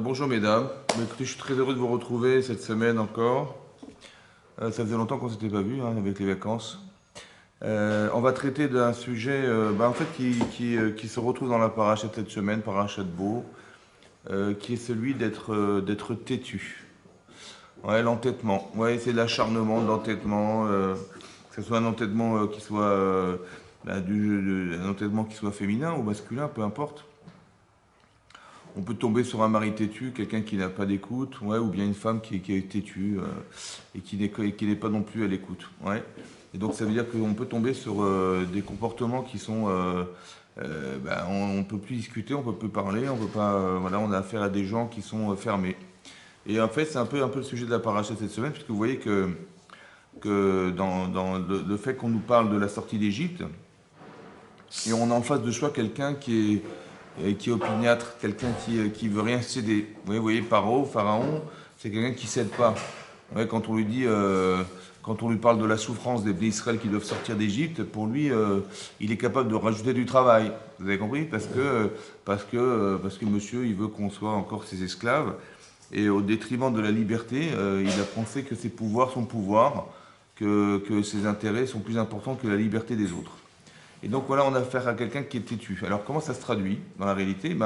Bonjour mesdames. Écoutez, je suis très heureux de vous retrouver cette semaine encore. Ça faisait longtemps qu'on ne s'était pas vu avec les vacances. On va traiter d'un sujet en fait, qui se retrouve dans la paracha de cette semaine, paracha de Beau, qui est celui d'être têtu. Ouais, l'entêtement. Ouais, c'est l'acharnement, l'entêtement. Que ce soit un entêtement qui soit un entêtement qui soit féminin ou masculin, peu importe. On peut tomber sur un mari têtu, quelqu'un qui n'a pas d'écoute, ouais, ou bien une femme qui est têtue et qui n'est pas non plus à l'écoute. Ouais. Et donc ça veut dire qu'on peut tomber sur des comportements qui sont... on ne peut plus discuter, on ne peut plus parler, on peut pas, voilà, on a affaire à des gens qui sont fermés. Et en fait, c'est un peu le sujet de la paracha cette semaine, puisque vous voyez que dans le fait qu'on nous parle de la sortie d'Égypte, et on a en face de soi quelqu'un qui est opiniâtre, quelqu'un qui veut rien céder. Vous voyez, Pharaon, c'est quelqu'un qui cède pas. Ouais, quand on lui dit, quand on lui parle de la souffrance des Israël qui doivent sortir d'Égypte, pour lui, il est capable de rajouter du travail. Vous avez compris? Parce que monsieur, il veut qu'on soit encore ses esclaves. Et au détriment de la liberté, il a pensé que ses pouvoirs sont pouvoirs, que ses intérêts sont plus importants que la liberté des autres. Et donc voilà, on a affaire à quelqu'un qui est têtu. Alors comment ça se traduit dans la réalité?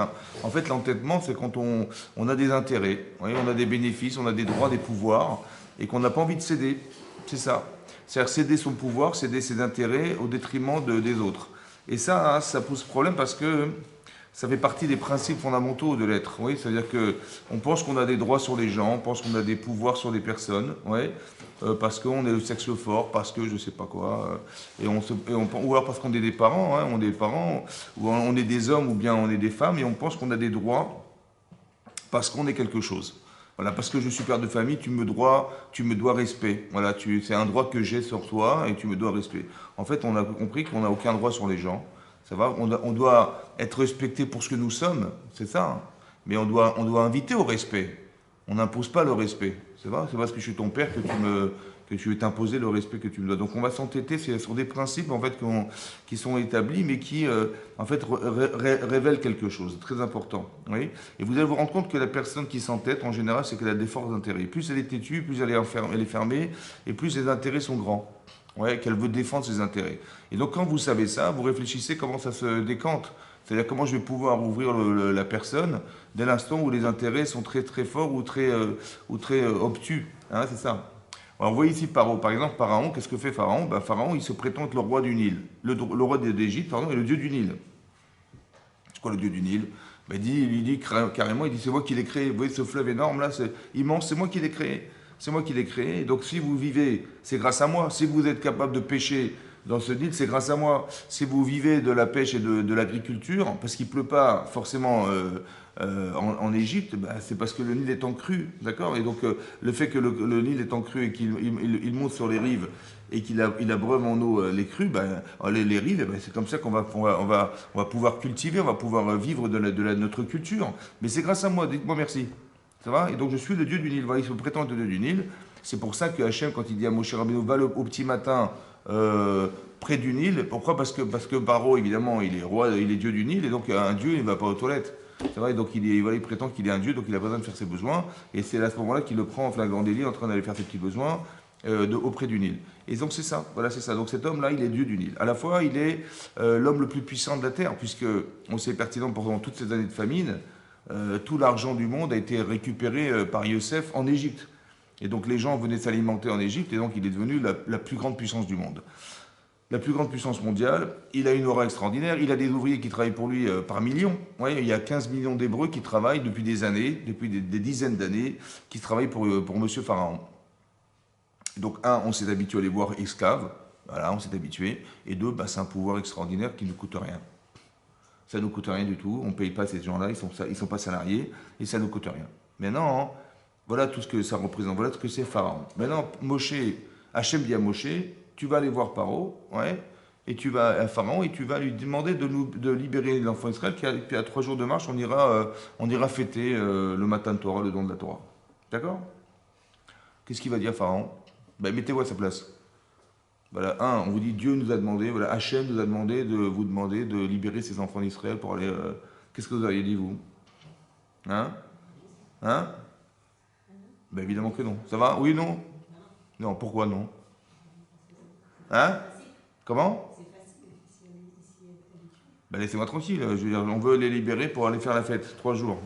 En fait, l'entêtement, c'est quand on a des intérêts, vous voyez, on a des bénéfices, on a des droits, des pouvoirs, et qu'on n'a pas envie de céder. C'est ça. C'est-à-dire céder son pouvoir, céder ses intérêts au détriment des autres. Et ça pose problème parce que ça fait partie des principes fondamentaux de l'être. Oui, c'est-à-dire que on pense qu'on a des droits sur les gens, on pense qu'on a des pouvoirs sur les personnes, ouais, parce qu'on est le sexe fort, parce que je sais pas quoi, ou alors parce qu'on est des parents, on est des parents, ou on est des hommes, ou bien on est des femmes, et on pense qu'on a des droits parce qu'on est quelque chose. Voilà, parce que je suis père de famille, tu me dois respect. Voilà, c'est un droit que j'ai sur toi et tu me dois respect. En fait, on a compris qu'on n'a aucun droit sur les gens. Ça va, on doit être respecté pour ce que nous sommes, c'est ça. Mais on doit inviter au respect. On n'impose pas le respect. C'est parce que je suis ton père que tu veux t'imposer le respect que tu me dois. Donc on va s'entêter sur des principes en fait qui sont établis, mais qui en fait révèlent quelque chose de très important. Oui. Et vous allez vous rendre compte que la personne qui s'entête, en général, c'est qu'elle a des forts intérêts. Plus elle est têtue, plus elle est fermée, et plus ses intérêts sont grands. Ouais, qu'elle veut défendre ses intérêts. Et donc quand vous savez ça, vous réfléchissez comment ça se décante. C'est-à-dire comment je vais pouvoir ouvrir la personne dès l'instant où les intérêts sont très très forts ou très obtus. Hein, c'est ça. Alors, vous voyez ici par exemple Pharaon, qu'est-ce que fait Pharaon? Pharaon, il se prétend être le roi du Nil. Le roi d'Égypte, pardon, est le dieu du Nil. C'est quoi le dieu du Nil? Il dit carrément, il dit c'est moi qui l'ai créé. Vous voyez ce fleuve énorme là, c'est immense, c'est moi qui l'ai créé. C'est moi qui l'ai créé. Donc si vous vivez, c'est grâce à moi. Si vous êtes capable de pêcher dans ce Nil, c'est grâce à moi. Si vous vivez de la pêche et de l'agriculture, parce qu'il ne pleut pas forcément en Égypte, c'est parce que le Nil est en crue, d'accord? Et donc le fait que le Nil est en crue et qu'il monte sur les rives et qu'il abreuve en eau les crues, les rives, c'est comme ça qu'on va pouvoir cultiver, on va pouvoir vivre de notre culture. Mais c'est grâce à moi, dites-moi merci. Ça va? Et donc je suis le dieu du Nil. Voilà, il se prétend être le dieu du Nil. C'est pour ça que Hachem, quand il dit à Moshe Rabbeinu, va au petit matin près du Nil. Pourquoi? Parce que Paro, évidemment, il est roi, il est dieu du Nil, et donc un dieu, il ne va pas aux toilettes. C'est vrai, donc il prétend qu'il est un dieu, donc il a besoin de faire ses besoins. Et c'est à ce moment-là qu'il le prend en flagrant délit, en train d'aller faire ses petits besoins auprès du Nil. Et donc c'est ça, voilà, c'est ça. Donc cet homme-là, il est dieu du Nil. À la fois, il est l'homme le plus puissant de la terre, puisque on sait pertinent pendant toutes ces années de famine, tout l'argent du monde a été récupéré par Yosef en Égypte. Et donc les gens venaient s'alimenter en Égypte, et donc il est devenu la plus grande puissance du monde. La plus grande puissance mondiale, il a une aura extraordinaire, il a des ouvriers qui travaillent pour lui par millions. Ouais, il y a 15 millions d'Hébreux qui travaillent depuis des années, depuis des dizaines d'années, qui travaillent pour Monsieur Pharaon. Donc on s'est habitué à les voir esclaves, voilà, on s'est habitué, et deux, c'est un pouvoir extraordinaire qui ne coûte rien. Ça ne nous coûte rien du tout, on ne paye pas ces gens-là, ils sont pas salariés, et ça ne nous coûte rien. Maintenant, voilà tout ce que ça représente, voilà ce que c'est Pharaon. Maintenant, Hachem dit à Moshe, tu vas aller voir Paro, ouais, et tu vas à Pharaon, et tu vas lui demander de libérer l'enfant Israël, puis à 3 jours de marche, on ira fêter le matin de Torah, le don de la Torah. D'accord? Qu'est-ce qu'il va dire Pharaon? Mettez-vous à sa place. Voilà, on vous dit Dieu nous a demandé, voilà, Hachem nous a demandé de vous demander de libérer ses enfants d'Israël pour aller. Qu'est-ce que vous auriez dit, vous? Hein? Hein? Ben évidemment que non. Ça va? Oui, non? Non, pourquoi non? Hein? Comment? Ben laissez-moi tranquille. Je veux dire, on veut les libérer pour aller faire la fête. 3 jours.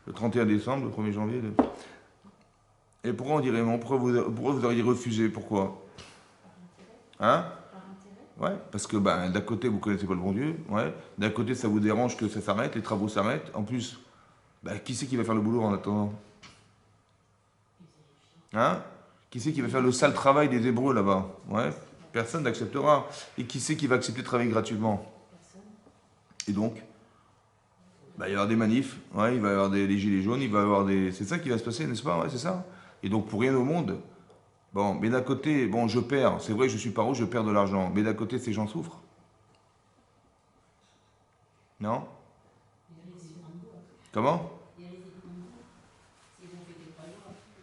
Le 31 décembre, le 1er janvier. Et pourquoi on dirait non? Pourquoi vous auriez refusé? Pourquoi? Hein? Ouais, parce que ben, d'un côté, vous connaissez pas le bon Dieu. Ouais. D'un côté, ça vous dérange que ça s'arrête, les travaux s'arrêtent. En plus, ben, qui c'est qui va faire le boulot en attendant? Hein? Qui c'est qui va faire le sale travail des Hébreux là-bas? Ouais. Personne n'acceptera. Et qui c'est qui va accepter de travailler gratuitement? Et donc, bah, il va y avoir des manifs, ouais, il va y avoir des gilets jaunes, il va y avoir des. C'est ça qui va se passer, n'est-ce pas? Ouais, c'est ça. Et donc, pour rien au monde. Bon, mais d'un côté, bon, je perds. C'est vrai, je suis paro, je perds de l'argent. Mais d'un côté, ces gens souffrent. Non? Comment?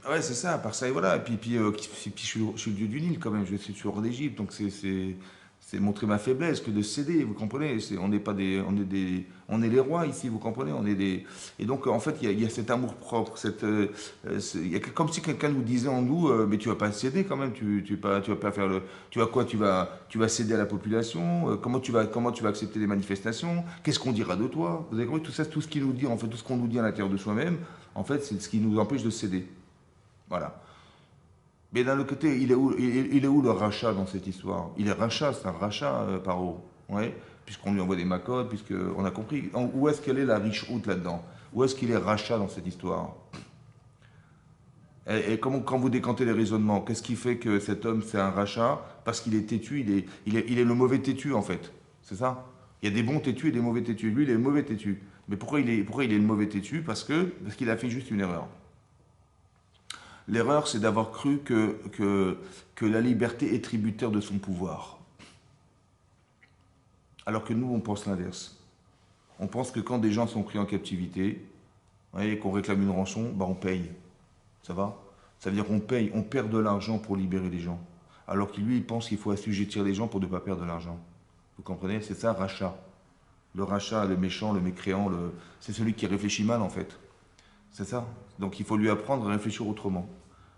Ouais, c'est ça, par ça et voilà. Et puis je suis le dieu du Nil quand même, je suis hors d'Égypte, donc c'est montrer ma faiblesse que de céder, vous comprenez? On n'est pas on est les rois ici, vous comprenez? On est des, et donc en fait il y a cet amour propre, il y a comme si quelqu'un nous disait en nous, mais tu vas pas céder quand même, tu vas pas faire tu vas quoi? Tu vas céder à la population? Comment tu vas accepter les manifestations? Qu'est-ce qu'on dira de toi? Vous avez compris tout ça, tout ce qu'il nous dit, en fait, tout ce qu'on nous dit à l'intérieur de soi-même, en fait, c'est ce qui nous empêche de céder. Voilà. Mais d'un autre côté, il est où le rachat dans cette histoire? Il est rachat, c'est un rachat, Paro. Ouais, puisqu'on lui envoie des macotes, puisqu'on a compris. Où est-ce qu'elle est la riche route là-dedans? Où est-ce qu'il est rachat dans cette histoire? Et comment, quand vous décantez les raisonnements, qu'est-ce qui fait que cet homme c'est un rachat? Parce qu'il est têtu, il est le mauvais têtu en fait. C'est ça? Il y a des bons têtus et des mauvais têtus. Lui, il est le mauvais têtu. Mais pourquoi il est le mauvais têtu? Parce qu'il a fait juste une erreur. L'erreur, c'est d'avoir cru que la liberté est tributaire de son pouvoir. Alors que nous, on pense l'inverse. On pense que quand des gens sont pris en captivité, et qu'on réclame une rançon, bah on paye. Ça va? Ça veut dire qu'on paye, on perd de l'argent pour libérer les gens. Alors que lui, il pense qu'il faut assujettir les gens pour ne pas perdre de l'argent. Vous comprenez? C'est ça, rachat. Le rachat, le méchant, le mécréant, c'est celui qui réfléchit mal en fait. C'est ça. Donc il faut lui apprendre à réfléchir autrement.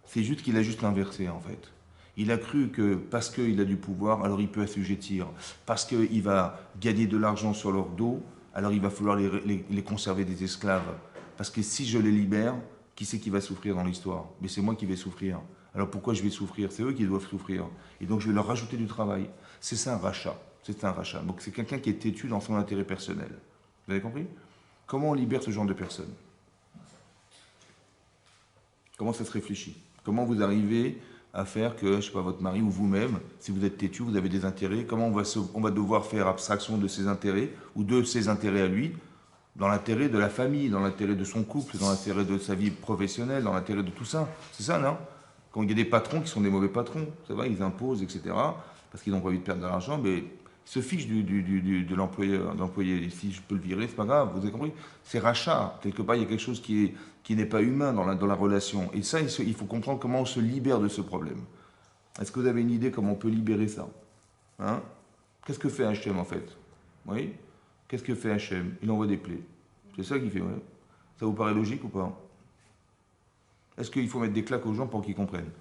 C'est juste qu'il a juste inversé en fait. Il a cru que parce qu'il a du pouvoir, alors il peut assujettir. Parce qu'il va gagner de l'argent sur leur dos, alors il va falloir les conserver des esclaves. Parce que si je les libère, qui c'est qui va souffrir dans l'histoire? Mais c'est moi qui vais souffrir. Alors pourquoi je vais souffrir? C'est eux qui doivent souffrir. Et donc je vais leur rajouter du travail. C'est ça un rachat. C'est un rachat. Donc c'est quelqu'un qui est têtu dans son intérêt personnel. Vous avez compris? Comment on libère ce genre de personnes? Comment ça se réfléchit? Comment vous arrivez à faire que, je ne sais pas, votre mari ou vous-même, si vous êtes têtu, vous avez des intérêts, comment on va devoir faire abstraction de ses intérêts ou de ses intérêts à lui, dans l'intérêt de la famille, dans l'intérêt de son couple, dans l'intérêt de sa vie professionnelle, dans l'intérêt de tout ça. C'est ça, non? Quand il y a des patrons qui sont des mauvais patrons, ça va, ils imposent, etc., parce qu'ils n'ont pas envie de perdre de l'argent, mais ils se fichent de l'employé. Si je peux le virer, c'est pas grave, vous avez compris? C'est rachat. Quelque part, il y a quelque chose qui n'est pas humain dans la relation. Et ça, il faut comprendre comment on se libère de ce problème. Est-ce que vous avez une idée comment on peut libérer ça? Hein? Qu'est-ce que fait Hachem en fait? Oui? Qu'est-ce que fait Hachem? Il envoie des plaies. C'est ça qu'il fait, ouais. Ça vous paraît logique ou pas? Est-ce qu'il faut mettre des claques aux gens pour qu'ils comprennent?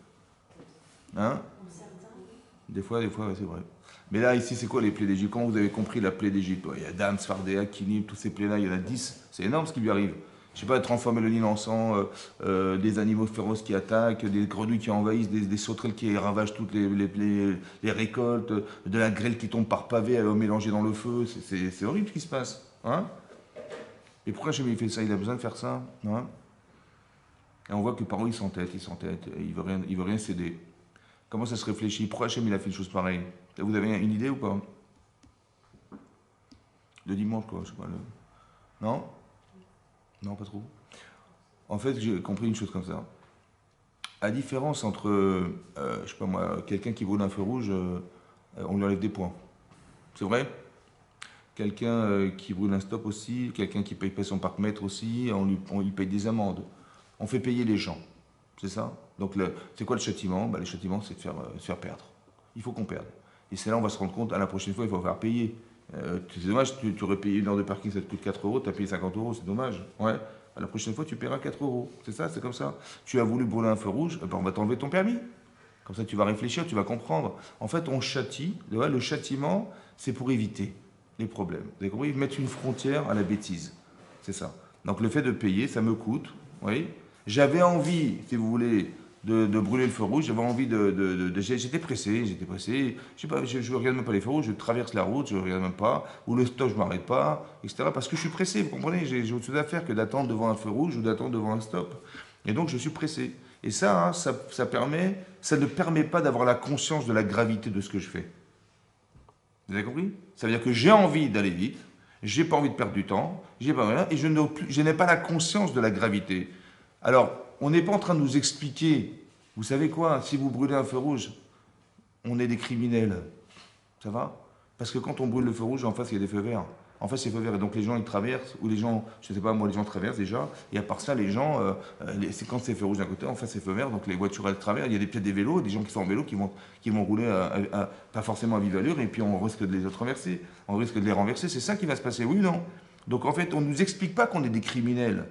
Hein? Des fois, ouais, c'est vrai. Mais là, ici, c'est quoi les plaies d'Égypte? Comment vous avez compris la plaie d'Égypte? Il y a Dam, Sfardéa, Kinim, tous ces plaies-là, il y en a 10. C'est énorme ce qui lui arrive. Je sais pas, transformer le Nil en sang, des animaux féroces qui attaquent, des grenouilles qui envahissent, des sauterelles qui ravagent toutes les récoltes, de la grêle qui tombe par pavé, mélangée dans le feu. C'est horrible ce qui se passe. Hein? Et pourquoi jamais il fait ça? Il a besoin de faire ça, hein? Et on voit que par où il s'entête, il veut rien céder. Comment ça se réfléchit? Pourquoi Hachem il a fait une chose pareille? Vous avez une idée ou pas? Le dimanche, quoi, je sais pas. Non? Non, pas trop. En fait, j'ai compris une chose comme ça. La différence entre, je sais pas moi, quelqu'un qui brûle un feu rouge, on lui enlève des points. C'est vrai? Quelqu'un qui brûle un stop aussi, quelqu'un qui paye pas son parc-mètre aussi, on lui paye des amendes. On fait payer les gens. C'est ça? Donc, c'est quoi le châtiment? Le châtiment, c'est de se faire perdre. Il faut qu'on perde. Et c'est là on va se rendre compte, à la prochaine fois, il faut faire payer. C'est dommage, tu aurais payé une heure de parking, ça te coûte 4 euros, tu as payé 50 euros, c'est dommage. Ouais. La prochaine fois, tu paieras 4 euros. C'est ça, c'est comme ça. Tu as voulu brûler un feu rouge, eh ben, on va t'enlever ton permis. Comme ça, tu vas réfléchir, tu vas comprendre. En fait, on châtie. Le châtiment, c'est pour éviter les problèmes. Vous avez compris? Mettre une frontière à la bêtise. C'est ça. Donc, le fait de payer, ça me coûte. Oui. J'avais envie, si vous voulez, de brûler le feu rouge. J'avais envie j'étais pressé. Je sais pas, je regarde même pas les feux rouges. Je traverse la route, je regarde même pas. Ou le stop, je m'arrête pas, etc. Parce que je suis pressé. Vous comprenez? J'ai autre chose à faire que d'attendre devant un feu rouge ou d'attendre devant un stop. Et donc, je suis pressé. Et ça, hein, ça ne permet pas d'avoir la conscience de la gravité de ce que je fais. Vous avez compris? Ça veut dire que j'ai envie d'aller vite, j'ai pas envie de perdre du temps, j'ai pas voilà, et je n'ai pas la conscience de la gravité. Alors, on n'est pas en train de nous expliquer, vous savez quoi, si vous brûlez un feu rouge, on est des criminels. Ça va? Parce que quand on brûle le feu rouge, en face, il y a des feux verts. En face, il y a des feux verts. Et donc, les gens, ils traversent, ou les gens, je ne sais pas, moi, les gens traversent déjà. Et à part ça, les gens, c'est quand c'est feu rouge d'un côté, en face, c'est feu vert. Donc, les voitures, elles traversent. Il y a peut-être des vélos, des gens qui sont en vélo qui vont rouler pas forcément à vive allure. Et puis, on risque de les renverser. On risque de les renverser. C'est ça qui va se passer, oui ou non? Donc, en fait, on ne nous explique pas qu'on est des criminels.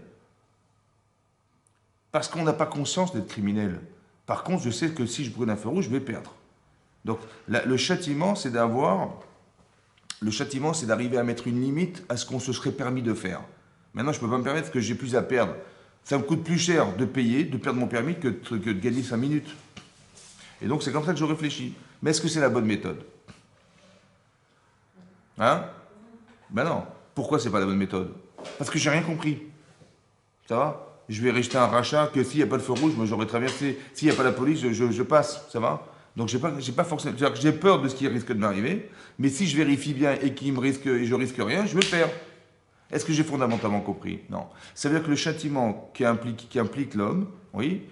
Parce qu'on n'a pas conscience d'être criminel. Par contre, je sais que si je brûle un feu rouge, je vais perdre. Donc, le châtiment, c'est d'arriver à mettre une limite à ce qu'on se serait permis de faire. Maintenant, je ne peux pas me permettre que j'ai plus à perdre. Ça me coûte plus cher de payer, de perdre mon permis que de gagner 5 minutes. Et donc, c'est comme ça que je réfléchis. Mais est-ce que c'est la bonne méthode? Hein? Ben non. Pourquoi c'est pas la bonne méthode? Parce que j'ai rien compris. Ça va? Je vais rejeter un rachat que s'il n'y a pas de feu rouge, moi j'aurais traversé. S'il n'y a pas la police, je passe. Ça va? Donc j'ai pas forcément. C'est-à-dire que j'ai peur de ce qui risque de m'arriver, mais si je vérifie bien et je risque rien, je me perds. Est-ce que j'ai fondamentalement compris? Non. Ça veut dire que le châtiment qui implique l'homme, oui,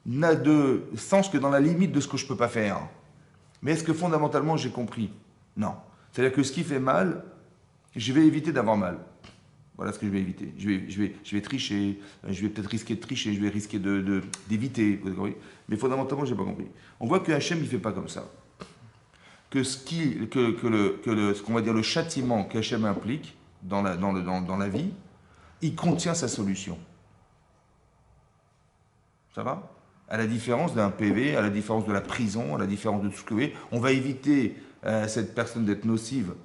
n'a de sens que dans la limite de ce que je ne peux pas faire. Mais est-ce que fondamentalement j'ai compris? Non. C'est-à-dire que ce qui fait mal, je vais éviter d'avoir mal. Voilà ce que je vais éviter. Je vais tricher, je vais peut-être risquer de tricher, je vais risquer d'éviter. Mais fondamentalement, je n'ai pas compris. On voit que Hachem, il ne fait pas comme ça. Que ce qu'on va dire le châtiment qu'Hachem implique dans la vie, il contient sa solution. Ça va? À la différence d'un PV, à la différence de la prison, à la différence de tout ce que vous voulez, on va éviter cette personne d'être nocive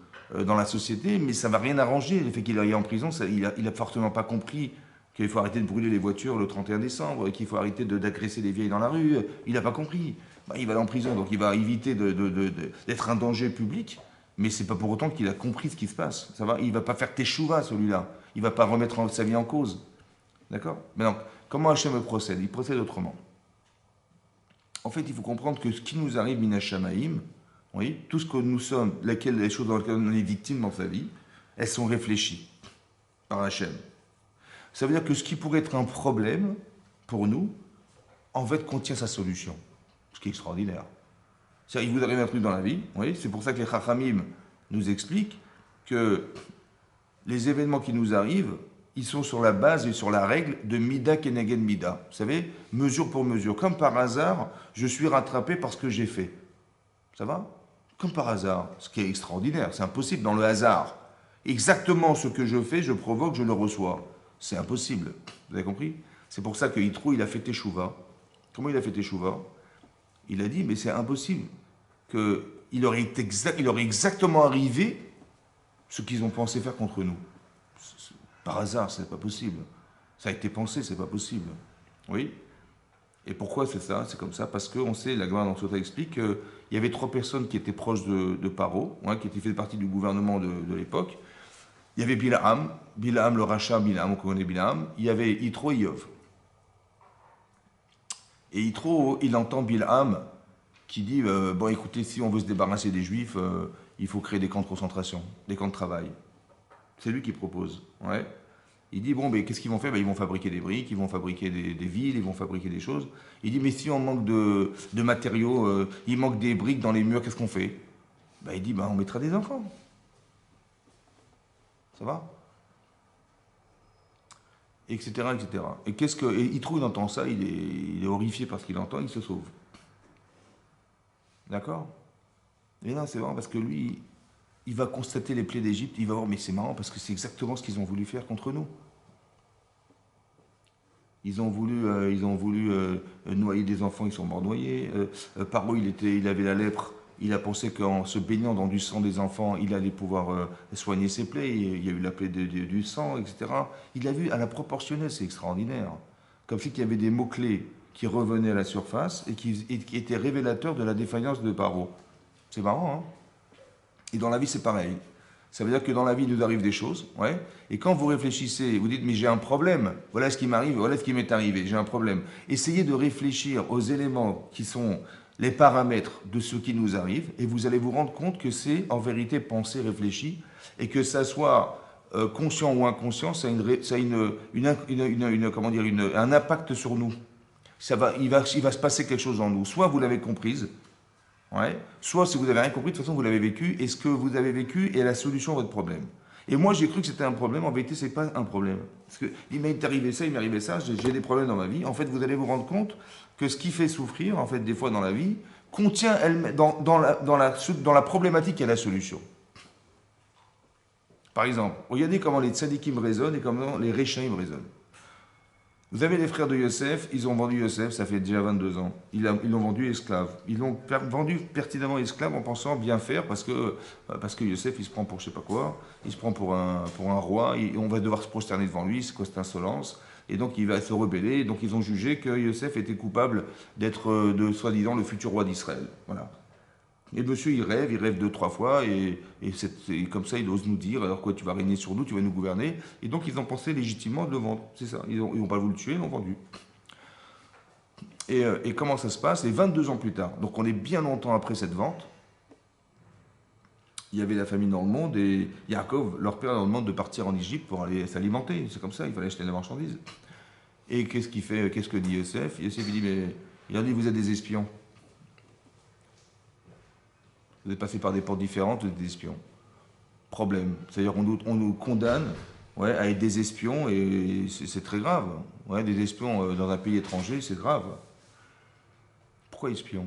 dans la société, mais ça ne va rien arranger. Le fait qu'il aille en prison, il n'a fortement pas compris qu'il faut arrêter de brûler les voitures le 31 décembre, qu'il faut arrêter d'agresser les vieilles dans la rue. Il n'a pas compris. Ben, il va aller en prison, donc il va éviter d'être un danger public, mais c'est pas pour autant qu'il a compris ce qui se passe. Ça va? Il ne va pas faire teshuva, celui-là. Il ne va pas remettre sa vie en cause. D'accord? Maintenant, comment Hachem procède? Il procède autrement. En fait, il faut comprendre que ce qui nous arrive, Minashamaïm, oui, tout ce que nous sommes, les choses dans lesquelles on est victime dans sa vie, elles sont réfléchies par Hachem. Ça veut dire que ce qui pourrait être un problème pour nous, en fait, contient sa solution. Ce qui est extraordinaire. C'est-à-dire, il vous arrive un truc dans la vie, oui, c'est pour ça que les Chachamim nous expliquent que les événements qui nous arrivent, ils sont sur la base et sur la règle de Mida Kenegen Mida. Vous savez, mesure pour mesure. Comme par hasard, je suis rattrapé par ce que j'ai fait. Ça va? Comme par hasard. Ce qui est extraordinaire. C'est impossible dans le hasard. Exactement ce que je fais, je provoque, je le reçois. C'est impossible. Vous avez compris? C'est pour ça que Yitro, il a fait Teshuvah. Comment il a fait Teshuvah? Il a dit, mais c'est impossible. Il aurait exactement arrivé ce qu'ils ont pensé faire contre nous. Par hasard, c'est pas possible. Ça a été pensé, c'est pas possible. Oui? Et pourquoi c'est ça? C'est comme ça parce qu'on sait, la Gemara dans Sota explique qu'il y avait 3 personnes qui étaient proches de Paro, qui étaient fait partie du gouvernement de l'époque. Il y avait Bilaam le rachat, Bilaam, on connaît Bilaam. Il y avait Yitro et Yov. Et Yitro, il entend Bilaam qui dit bon, écoutez, si on veut se débarrasser des Juifs, il faut créer des camps de concentration, des camps de travail. C'est lui qui propose. Ouais. Il dit, bon, mais qu'est-ce qu'ils vont faire? Ils vont fabriquer des briques, ils vont fabriquer des villes, ils vont fabriquer des choses. Il dit, mais si on manque de matériaux, il manque des briques dans les murs, qu'est-ce qu'on fait? Il dit, on mettra des enfants. Ça va? Etc., etc. Et il trouve, il entend ça, il est horrifié par ce qu'il entend, il se sauve. D'accord? Et non, c'est marrant parce que lui, il va constater les plaies d'Égypte, il va voir, mais c'est marrant parce que c'est exactement ce qu'ils ont voulu faire contre nous. ils ont voulu noyer des enfants, ils sont morts noyés. Paro, il avait la lèpre. Il a pensé qu'en se baignant dans du sang des enfants, il allait pouvoir soigner ses plaies. Il y a eu la plaie du sang, etc. Il a vu à la proportionnelle, c'est extraordinaire. Comme si il y avait des mots-clés qui revenaient à la surface et qui étaient révélateurs de la défaillance de Paro. C'est marrant, hein? Et dans la vie, c'est pareil. Ça veut dire que dans la vie, il nous arrive des choses, ouais. Et quand vous réfléchissez, vous dites, mais j'ai un problème, voilà ce qui m'arrive, voilà ce qui m'est arrivé, j'ai un problème. Essayez de réfléchir aux éléments qui sont les paramètres de ce qui nous arrive, et vous allez vous rendre compte que c'est en vérité pensé, réfléchi, et que ça soit conscient ou inconscient, ça a, comment dire, un impact sur nous. Il va se passer quelque chose en nous. Soit vous l'avez comprise, ouais. Soit si vous n'avez rien compris, de toute façon vous l'avez vécu, et ce que vous avez vécu est la solution à votre problème. Et moi j'ai cru que c'était un problème, en vérité c'est pas un problème. Parce que il m'est arrivé ça, il m'est arrivé ça, j'ai des problèmes dans ma vie. En fait vous allez vous rendre compte que ce qui fait souffrir, en fait des fois dans la vie, contient dans la problématique et la solution. Par exemple, regardez comment les tzadikim raisonnent et comment les réchaïm raisonnent. Vous avez les frères de Yosef, ils ont vendu Yosef, ça fait déjà 22 ans. Ils l'ont vendu esclave. Ils l'ont vendu pertinemment esclave en pensant bien faire parce que Yosef, il se prend pour je sais pas quoi, il se prend pour un roi, on va devoir se prosterner devant lui, c'est quoi cette insolence? Et donc il va se rebeller. Donc ils ont jugé que Yosef était coupable d'être, de soi-disant, le futur roi d'Israël. Voilà. Et le monsieur, il rêve deux, trois fois, et comme ça, il ose nous dire, alors quoi, tu vas régner sur nous, tu vas nous gouverner. Et donc, ils ont pensé légitimement de le vendre. C'est ça. Ils n'ont pas voulu le tuer, ils l'ont vendu. Et comment ça se passe? Et 22 ans plus tard, donc on est bien longtemps après cette vente, il y avait la famine dans le monde, et Yaakov, leur père, leur demande de partir en Égypte pour aller s'alimenter. C'est comme ça, il fallait acheter de la marchandise. Et qu'est-ce qu'il fait? Qu'est-ce que dit Yosef? Yosef, il dit, mais il a dit, vous êtes des espions. Vous êtes passé par des portes différentes, vous êtes des espions. Problème. C'est-à-dire qu'on nous condamne, ouais, à être des espions, et c'est très grave. Ouais, des espions dans un pays étranger, c'est grave. Pourquoi espion?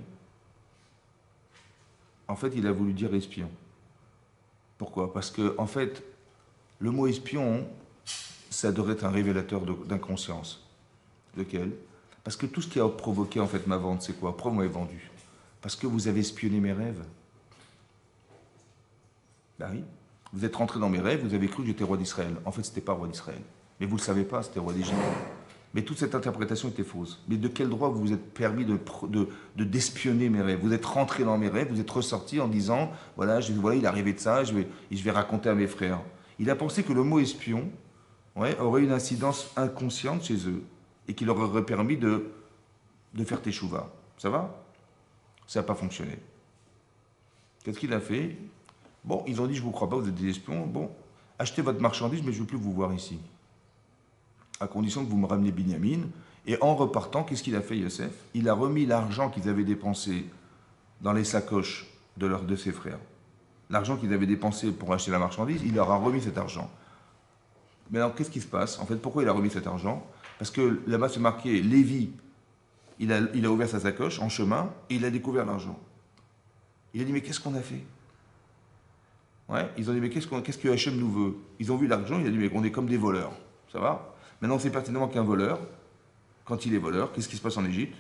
En fait, il a voulu dire espion. Pourquoi? Parce que, en fait, le mot espion, ça devrait être un révélateur d'inconscience. Lequel? Parce que tout ce qui a provoqué, en fait, ma vente, c'est quoi? Pourquoi vous m'avez vendu? Parce que vous avez espionné mes rêves. Ben oui. Vous êtes rentré dans mes rêves, vous avez cru que j'étais roi d'Israël. En fait, c'était pas roi d'Israël. Mais vous ne le savez pas, c'était roi d'Égypte. Mais toute cette interprétation était fausse. Mais de quel droit vous vous êtes permis d'espionner mes rêves? Vous êtes rentré dans mes rêves, vous êtes ressorti en disant, voilà, voilà, il est arrivé de ça, je vais raconter à mes frères. Il a pensé que le mot espion, ouais, aurait une incidence inconsciente chez eux et qu'il leur aurait permis de faire teshuva. Ça va? Ça n'a pas fonctionné. Qu'est-ce qu'il a fait? Bon, ils ont dit, je ne vous crois pas, vous êtes des espions. Bon, achetez votre marchandise, mais je ne veux plus vous voir ici. À condition que vous me rameniez Binyamin. Et en repartant, qu'est-ce qu'il a fait, Yosef? Il a remis l'argent qu'ils avaient dépensé dans les sacoches de ses frères. L'argent qu'ils avaient dépensé pour acheter la marchandise, il leur a remis cet argent. Mais alors, qu'est-ce qui se passe? En fait, pourquoi il a remis cet argent? Parce que là-bas, c'est marqué, Lévi, il a ouvert sa sacoche en chemin, et il a découvert l'argent. Il a dit, mais qu'est-ce qu'on a fait? Ouais, ils ont dit, mais qu'est-ce que Hachem nous veut? Ils ont vu l'argent, il a dit, mais on est comme des voleurs. Ça va? Maintenant, on sait pertinemment qu'un voleur, quand il est voleur, qu'est-ce qui se passe en Égypte?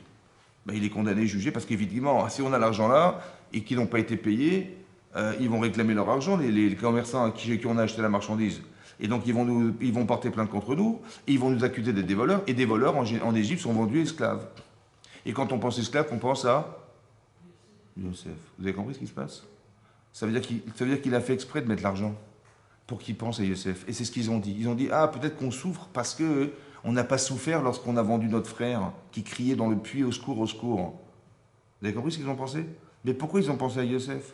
Ben, il est condamné, jugé, parce qu'évidemment, si on a l'argent là, et qu'ils n'ont pas été payés, ils vont réclamer leur argent, les commerçants qui on a acheté la marchandise. Et donc, ils vont porter plainte contre nous, et ils vont nous accuser d'être des voleurs, et des voleurs en Égypte sont vendus esclaves. Et quand on pense esclave, on pense à Yosef. Vous avez compris ce qui se passe? Ça veut dire qu'il a fait exprès de mettre l'argent pour qu'il pense à Yosef. Et c'est ce qu'ils ont dit. Ils ont dit, ah, peut-être qu'on souffre parce que on n'a pas souffert lorsqu'on a vendu notre frère qui criait dans le puits, au secours, au secours. Vous avez compris ce qu'ils ont pensé? Mais pourquoi ils ont pensé à Yosef?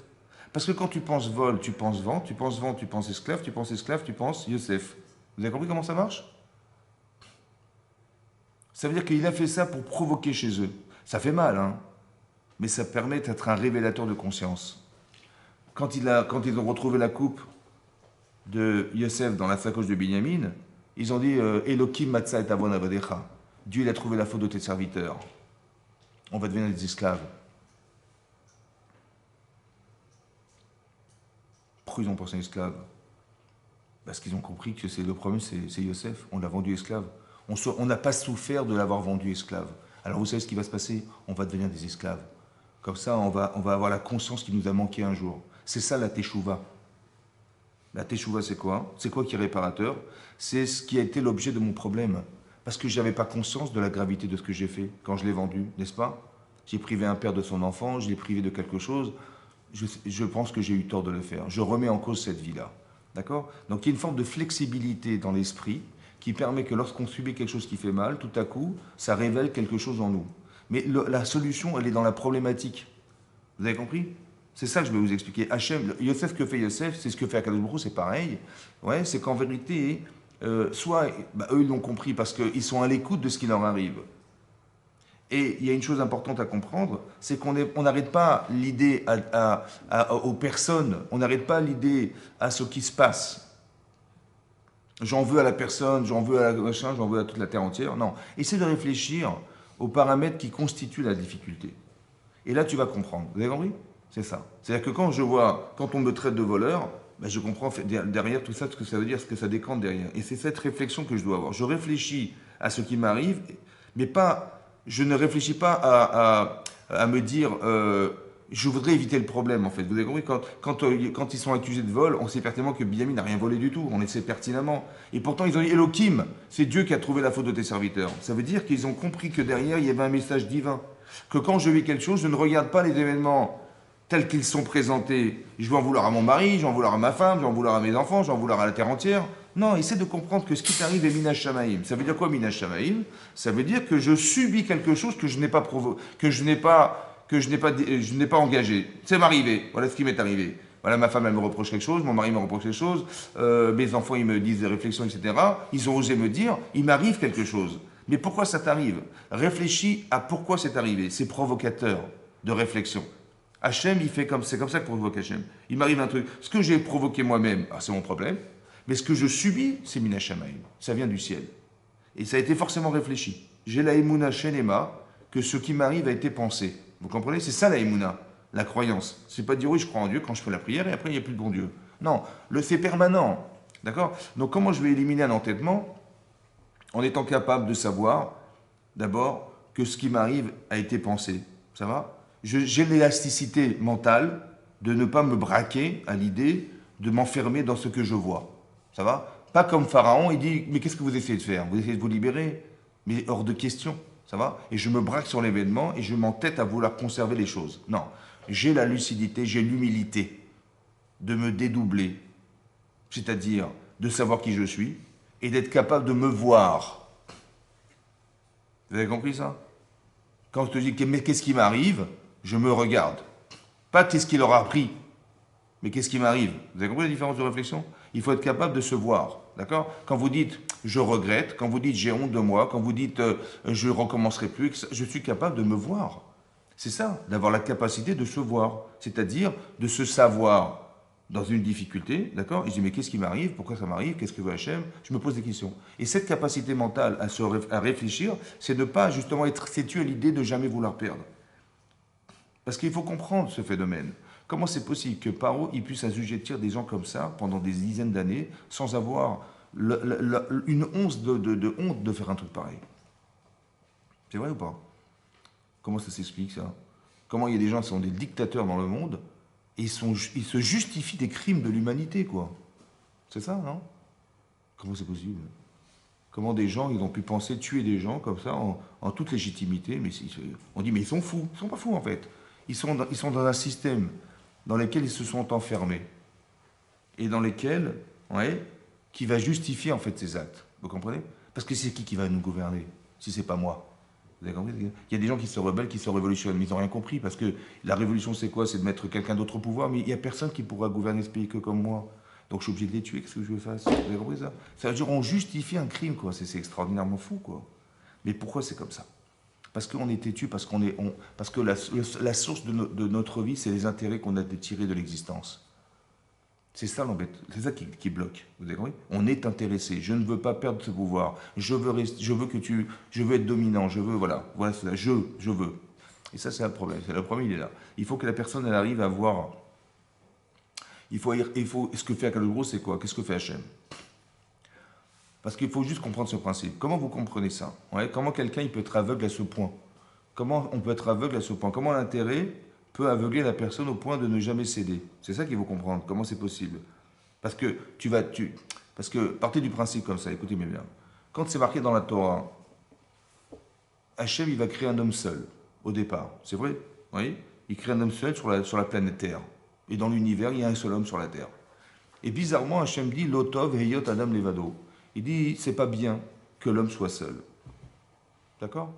Parce que quand tu penses vol, tu penses vent, tu penses vent, tu penses esclave, tu penses esclave, tu penses Yosef. Vous avez compris comment ça marche? Ça veut dire qu'il a fait ça pour provoquer chez eux. Ça fait mal, hein? Mais ça permet d'être un révélateur de conscience. Quand ils ont retrouvé la coupe de Yosef dans la sacoche de Binyamin, ils ont dit Elohim Matzah et Avon Avadecha. Dieu il a trouvé la faute de tes serviteurs. On va devenir des esclaves. Pourquoi ils ont pensé esclaves? Parce qu'ils ont compris que le problème c'est Yosef. On l'a vendu esclave. On n'a pas souffert de l'avoir vendu esclave. Alors vous savez ce qui va se passer? On va devenir des esclaves. Comme ça, on va avoir la conscience qui nous a manqué un jour. C'est ça la teshuva. La teshuva, c'est quoi? C'est quoi qui est réparateur? C'est ce qui a été l'objet de mon problème. Parce que je n'avais pas conscience de la gravité de ce que j'ai fait quand je l'ai vendu, n'est-ce pas? J'ai privé un père de son enfant, je l'ai privé de quelque chose. Je pense que j'ai eu tort de le faire. Je remets en cause cette vie-là. D'accord? Donc il y a une forme de flexibilité dans l'esprit qui permet que lorsqu'on subit quelque chose qui fait mal, tout à coup, ça révèle quelque chose en nous. Mais la solution, elle est dans la problématique. Vous avez compris? C'est ça que je vais vous expliquer. Hachem, Yosef, que fait Yosef, c'est ce que fait Akadosh Baruch Hu, c'est pareil. Ouais, c'est qu'en vérité, soit eux ils l'ont compris parce qu'ils sont à l'écoute de ce qui leur arrive. Et il y a une chose importante à comprendre, c'est qu'on n'arrête pas l'idée aux personnes, on n'arrête pas l'idée à ce qui se passe. J'en veux à la personne, j'en veux à la machin, j'en veux à toute la terre entière. Non. Essaie de réfléchir aux paramètres qui constituent la difficulté. Et là, tu vas comprendre. Vous avez compris? C'est ça. C'est-à-dire que quand on me traite de voleur, ben je comprends derrière tout ça ce que ça veut dire, ce que ça décante derrière. Et c'est cette réflexion que je dois avoir. Je réfléchis à ce qui m'arrive, mais pas, je ne réfléchis pas à me dire, je voudrais éviter le problème en fait. Vous avez compris? Quand ils sont accusés de vol, on sait pertinemment que Binyamin n'a rien volé du tout. On le sait pertinemment. Et pourtant, ils ont dit Elohim, c'est Dieu qui a trouvé la faute de tes serviteurs. Ça veut dire qu'ils ont compris que derrière, il y avait un message divin. Que quand je vis quelque chose, je ne regarde pas les événements tels qu'ils sont présentés. Je vais en vouloir à mon mari, je vais en vouloir à ma femme, je vais en vouloir à mes enfants, je vais en vouloir à la terre entière. Non, essaie de comprendre que ce qui t'arrive est Minash Shamaïm. Ça veut dire quoi Minash Shamaïm? Ça veut dire que je subis quelque chose que je n'ai pas je n'ai pas engagé. C'est m'arrivé. Voilà ce qui m'est arrivé. Voilà, ma femme, elle me reproche quelque chose, mon mari me reproche quelque chose, mes enfants, ils me disent des réflexions, etc. Ils ont osé me dire, il m'arrive quelque chose. Mais pourquoi ça t'arrive? Réfléchis à pourquoi c'est arrivé. C'est provocateur de réflexion. Hachem, c'est comme ça que provoque Hachem. Il m'arrive un truc. Ce que j'ai provoqué moi-même, c'est mon problème. Mais ce que je subis, c'est Mina Shamayim. Ça vient du ciel. Et ça a été forcément réfléchi. J'ai la Emouna Shenema, que ce qui m'arrive a été pensé. Vous comprenez? C'est ça la Emouna, la croyance. C'est pas dire oui, je crois en Dieu quand je fais la prière et après il n'y a plus de bon Dieu. Non, c'est permanent. D'accord? Donc comment je vais éliminer un entêtement? En étant capable de savoir, d'abord, que ce qui m'arrive a été pensé. Ça va? J'ai l'élasticité mentale de ne pas me braquer à l'idée de m'enfermer dans ce que je vois. Ça va? Pas comme Pharaon, il dit, mais qu'est-ce que vous essayez de faire? Vous essayez de vous libérer? Mais hors de question. Ça va? Et je me braque sur l'événement et je m'entête à vouloir conserver les choses. Non. J'ai la lucidité, j'ai l'humilité de me dédoubler. C'est-à-dire de savoir qui je suis et d'être capable de me voir. Vous avez compris ça? Quand je te dis, mais qu'est-ce qui m'arrive? Je me regarde. Pas qu'est-ce qu'il aura appris, mais qu'est-ce qui m'arrive? Vous avez compris la différence de réflexion? Il faut être capable de se voir. D'accord? Quand vous dites je regrette, quand vous dites j'ai honte de moi, quand vous dites je ne recommencerai plus, je suis capable de me voir. C'est ça, d'avoir la capacité de se voir. C'est-à-dire de se savoir dans une difficulté, d'accord? Et je dis mais qu'est-ce qui m'arrive? Pourquoi ça m'arrive? Qu'est-ce que veut Hachem? Je me pose des questions. Et cette capacité mentale à réfléchir, c'est ne pas justement être têtu à l'idée de jamais vouloir perdre. Parce qu'il faut comprendre ce phénomène. Comment c'est possible que Paro il puisse assujettir des gens comme ça pendant des dizaines d'années sans avoir une once de honte de faire un truc pareil? C'est vrai ou pas? Comment ça s'explique ça? Comment il y a des gens qui sont des dictateurs dans le monde et ils se justifient des crimes de l'humanité, quoi? C'est ça, non? Comment c'est possible? Comment des gens, ils ont pu penser tuer des gens comme ça en toute légitimité? Mais on dit, mais ils sont fous. Ils ne sont pas fous, en fait. Ils sont dans un système dans lequel ils se sont enfermés et dans lequel, ouais, qui va justifier, en fait, ces actes. Vous comprenez? Parce que c'est qui va nous gouverner, si c'est pas moi? Vous avez compris? Il y a des gens qui se rebellent, qui se révolutionnent, mais ils n'ont rien compris, parce que la révolution, c'est quoi? C'est de mettre quelqu'un d'autre au pouvoir, mais il n'y a personne qui pourra gouverner ce pays que comme moi. Donc je suis obligé de les tuer, qu'est-ce que je veux faire? Vous avez compris ça? Ça veut dire on justifie un crime, quoi. C'est extraordinairement fou, quoi. Mais pourquoi c'est comme ça? Parce qu'on est têtu, parce que la source de notre vie, c'est les intérêts qu'on a tirés de l'existence. C'est ça l'embête, c'est ça qui bloque. Vous avez compris? On est intéressé. Je ne veux pas perdre ce pouvoir. Je veux être dominant. Voilà c'est ça. Je veux. Et ça, c'est un problème. C'est le problème, il est là. Il faut que la personne, elle arrive à voir. Ce que fait Akadosh Baruch Hu, c'est quoi? Qu'est-ce que fait Hachem? Parce qu'il faut juste comprendre ce principe. Comment vous comprenez ça? Ouais, comment quelqu'un il peut être aveugle à ce point? Comment on peut être aveugle à ce point? Comment l'intérêt peut aveugler la personne au point de ne jamais céder? C'est ça qu'il faut comprendre. Comment c'est possible? Parce que parce que partez du principe comme ça. Écoutez bien. Quand c'est marqué dans la Torah, Hachem il va créer un homme seul au départ. C'est vrai? Oui. Il crée un homme seul sur la planète Terre. Et dans l'univers, il y a un seul homme sur la Terre. Et bizarrement, Hachem dit Lotov heyot Adam levado. Il dit c'est pas bien que l'homme soit seul. D'accord?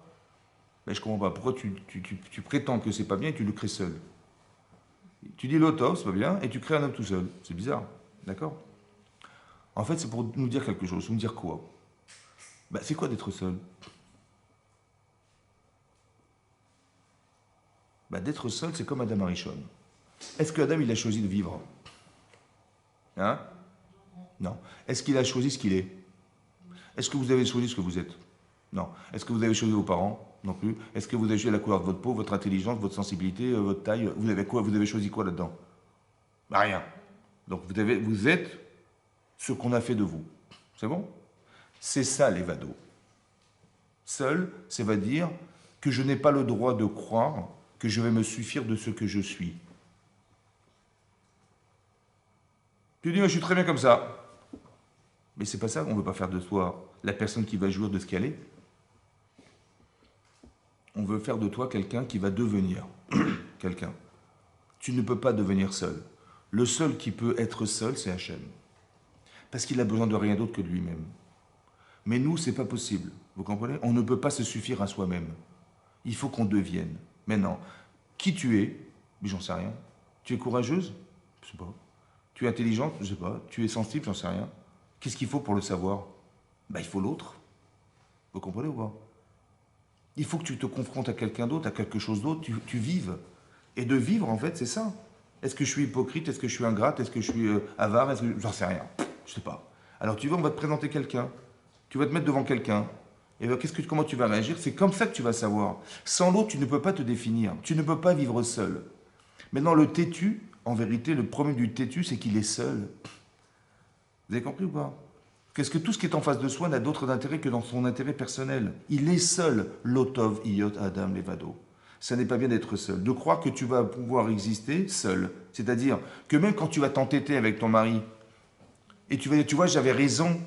Mais je comprends pas. Pourquoi tu prétends que c'est pas bien et tu le crées seul? Tu dis Lotov, c'est pas bien, et tu crées un homme tout seul. C'est bizarre. D'accord? En fait, c'est pour nous dire quelque chose. Nous dire quoi? Ben, c'est quoi d'être seul? Ben, d'être seul, c'est comme Adam Arishon. Est-ce que Adam, il a choisi de vivre? Hein? Non. Est-ce qu'il a choisi ce qu'il est? Est-ce que vous avez choisi ce que vous êtes? Non. Est-ce que vous avez choisi vos parents? Non plus. Est-ce que vous avez choisi la couleur de votre peau, votre intelligence, votre sensibilité, votre taille? Vous avez quoi? Vous avez choisi quoi là-dedans? Bah, rien. Donc vous êtes ce qu'on a fait de vous. C'est bon? C'est ça l'évado. Seul, ça veut dire que je n'ai pas le droit de croire que je vais me suffire de ce que je suis. Tu dis, je suis très bien comme ça. Mais c'est pas ça, on ne veut pas faire de toi la personne qui va jouir de ce qu'elle est. On veut faire de toi quelqu'un qui va devenir quelqu'un. Tu ne peux pas devenir seul. Le seul qui peut être seul, c'est Hachem. Parce qu'il a besoin de rien d'autre que de lui-même. Mais nous, c'est pas possible. Vous comprenez? On ne peut pas se suffire à soi-même. Il faut qu'on devienne. Maintenant, qui tu es? J'en sais rien. Tu es courageuse? Je sais pas. Tu es intelligente? Je sais pas. Tu es sensible? J'en sais rien. Qu'est-ce qu'il faut pour le savoir? Ben, il faut l'autre. Vous comprenez ou pas? Il faut que tu te confrontes à quelqu'un d'autre, à quelque chose d'autre, tu vives. Et de vivre, en fait, c'est ça. Est-ce que je suis hypocrite? Est-ce que je suis ingrate? Est-ce que je suis avare? J'en sais rien. Je sais pas. Alors tu vas, on va te présenter quelqu'un. Tu vas te mettre devant quelqu'un. Et bien, comment tu vas réagir? C'est comme ça que tu vas savoir. Sans l'autre, tu ne peux pas te définir. Tu ne peux pas vivre seul. Maintenant, le têtu, en vérité, le problème du têtu, c'est qu'il est seul. Vous avez compris ou pas? Qu'est-ce que tout ce qui est en face de soi n'a d'autre intérêt que dans son intérêt personnel. Il est seul. Lotov, Iyot, Adam, Levado. Ça n'est pas bien d'être seul. De croire que tu vas pouvoir exister seul. C'est-à-dire que même quand tu vas t'entêter avec ton mari, et tu vas dire, tu vois, j'avais raison,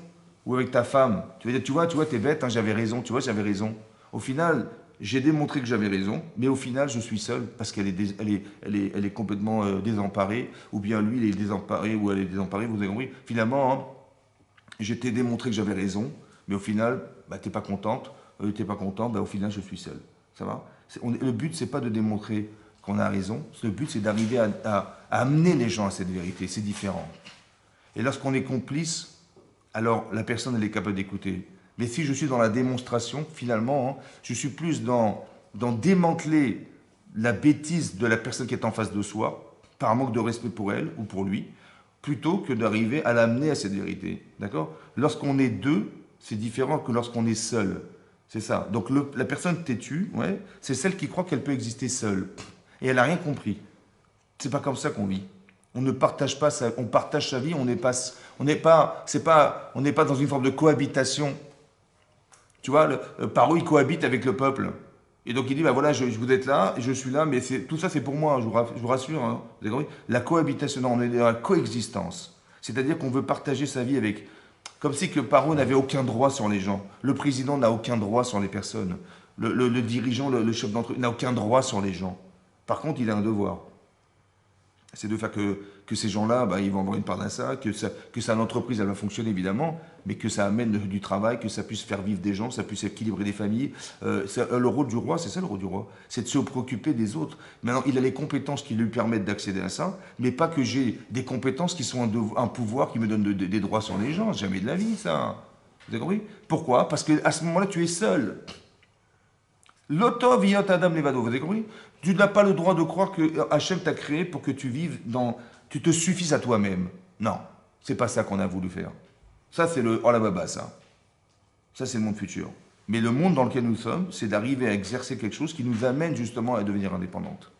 ou avec ta femme, tu vas dire, tu vois, t'es bête, hein, j'avais raison, tu vois, j'avais raison. Au final, j'ai démontré que j'avais raison, mais au final, je suis seul parce qu'elle est complètement désemparée, ou bien lui, il est désemparé, ou elle est désemparée, vous avez compris. Finalement, hein, je t'ai démontré que j'avais raison, mais au final, bah, t'es pas contente, t'es pas content, bah, au final, je suis seul. Ça va? Le but, c'est pas de démontrer qu'on a raison, le but, c'est d'arriver à amener les gens à cette vérité, c'est différent. Et lorsqu'on est complice, alors la personne, elle est capable d'écouter. Mais si je suis dans la démonstration, finalement, hein, je suis plus dans démanteler la bêtise de la personne qui est en face de soi, par manque de respect pour elle ou pour lui, plutôt que d'arriver à l'amener à cette vérité. D'accord? Lorsqu'on est deux, c'est différent que lorsqu'on est seul. C'est ça. Donc la personne têtue, ouais, c'est celle qui croit qu'elle peut exister seule. Et elle n'a rien compris. C'est pas comme ça qu'on vit. On ne partage pas on partage sa vie, on n'est pas dans une forme de cohabitation. Tu vois, le Paro, il cohabite avec le peuple. Et donc il dit, bah voilà, vous êtes là, je suis là, mais tout ça c'est pour moi, je vous rassure. Hein, vous avez compris? La cohabitation, non, on est dans la coexistence. C'est-à-dire qu'on veut partager sa vie avec... Comme si que Paro n'avait aucun droit sur les gens. Le président n'a aucun droit sur les personnes. Le dirigeant, le chef d'entreprise n'a aucun droit sur les gens. Par contre, il a un devoir. C'est de faire que ces gens-là, bah, ils vont avoir une part d'un ça, que ça l'entreprise, elle va fonctionner évidemment, mais que ça amène du travail, que ça puisse faire vivre des gens, ça puisse équilibrer des familles. Le rôle du roi, c'est ça le rôle du roi, c'est de se préoccuper des autres. Maintenant, il a les compétences qui lui permettent d'accéder à ça, mais pas que j'ai des compétences qui sont un pouvoir qui me donne des droits sur les gens. Jamais de la vie, ça. Vous avez compris? Pourquoi? Parce qu'à ce moment-là, tu es seul. L'auto viot Adam levado, vous avez compris? Tu n'as pas le droit de croire que Hachem t'a créé pour que tu vives tu te suffises à toi-même. Non, c'est pas ça qu'on a voulu faire. Ça, c'est le la baba, ça. Ça, c'est le monde futur. Mais le monde dans lequel nous sommes, c'est d'arriver à exercer quelque chose qui nous amène justement à devenir indépendante.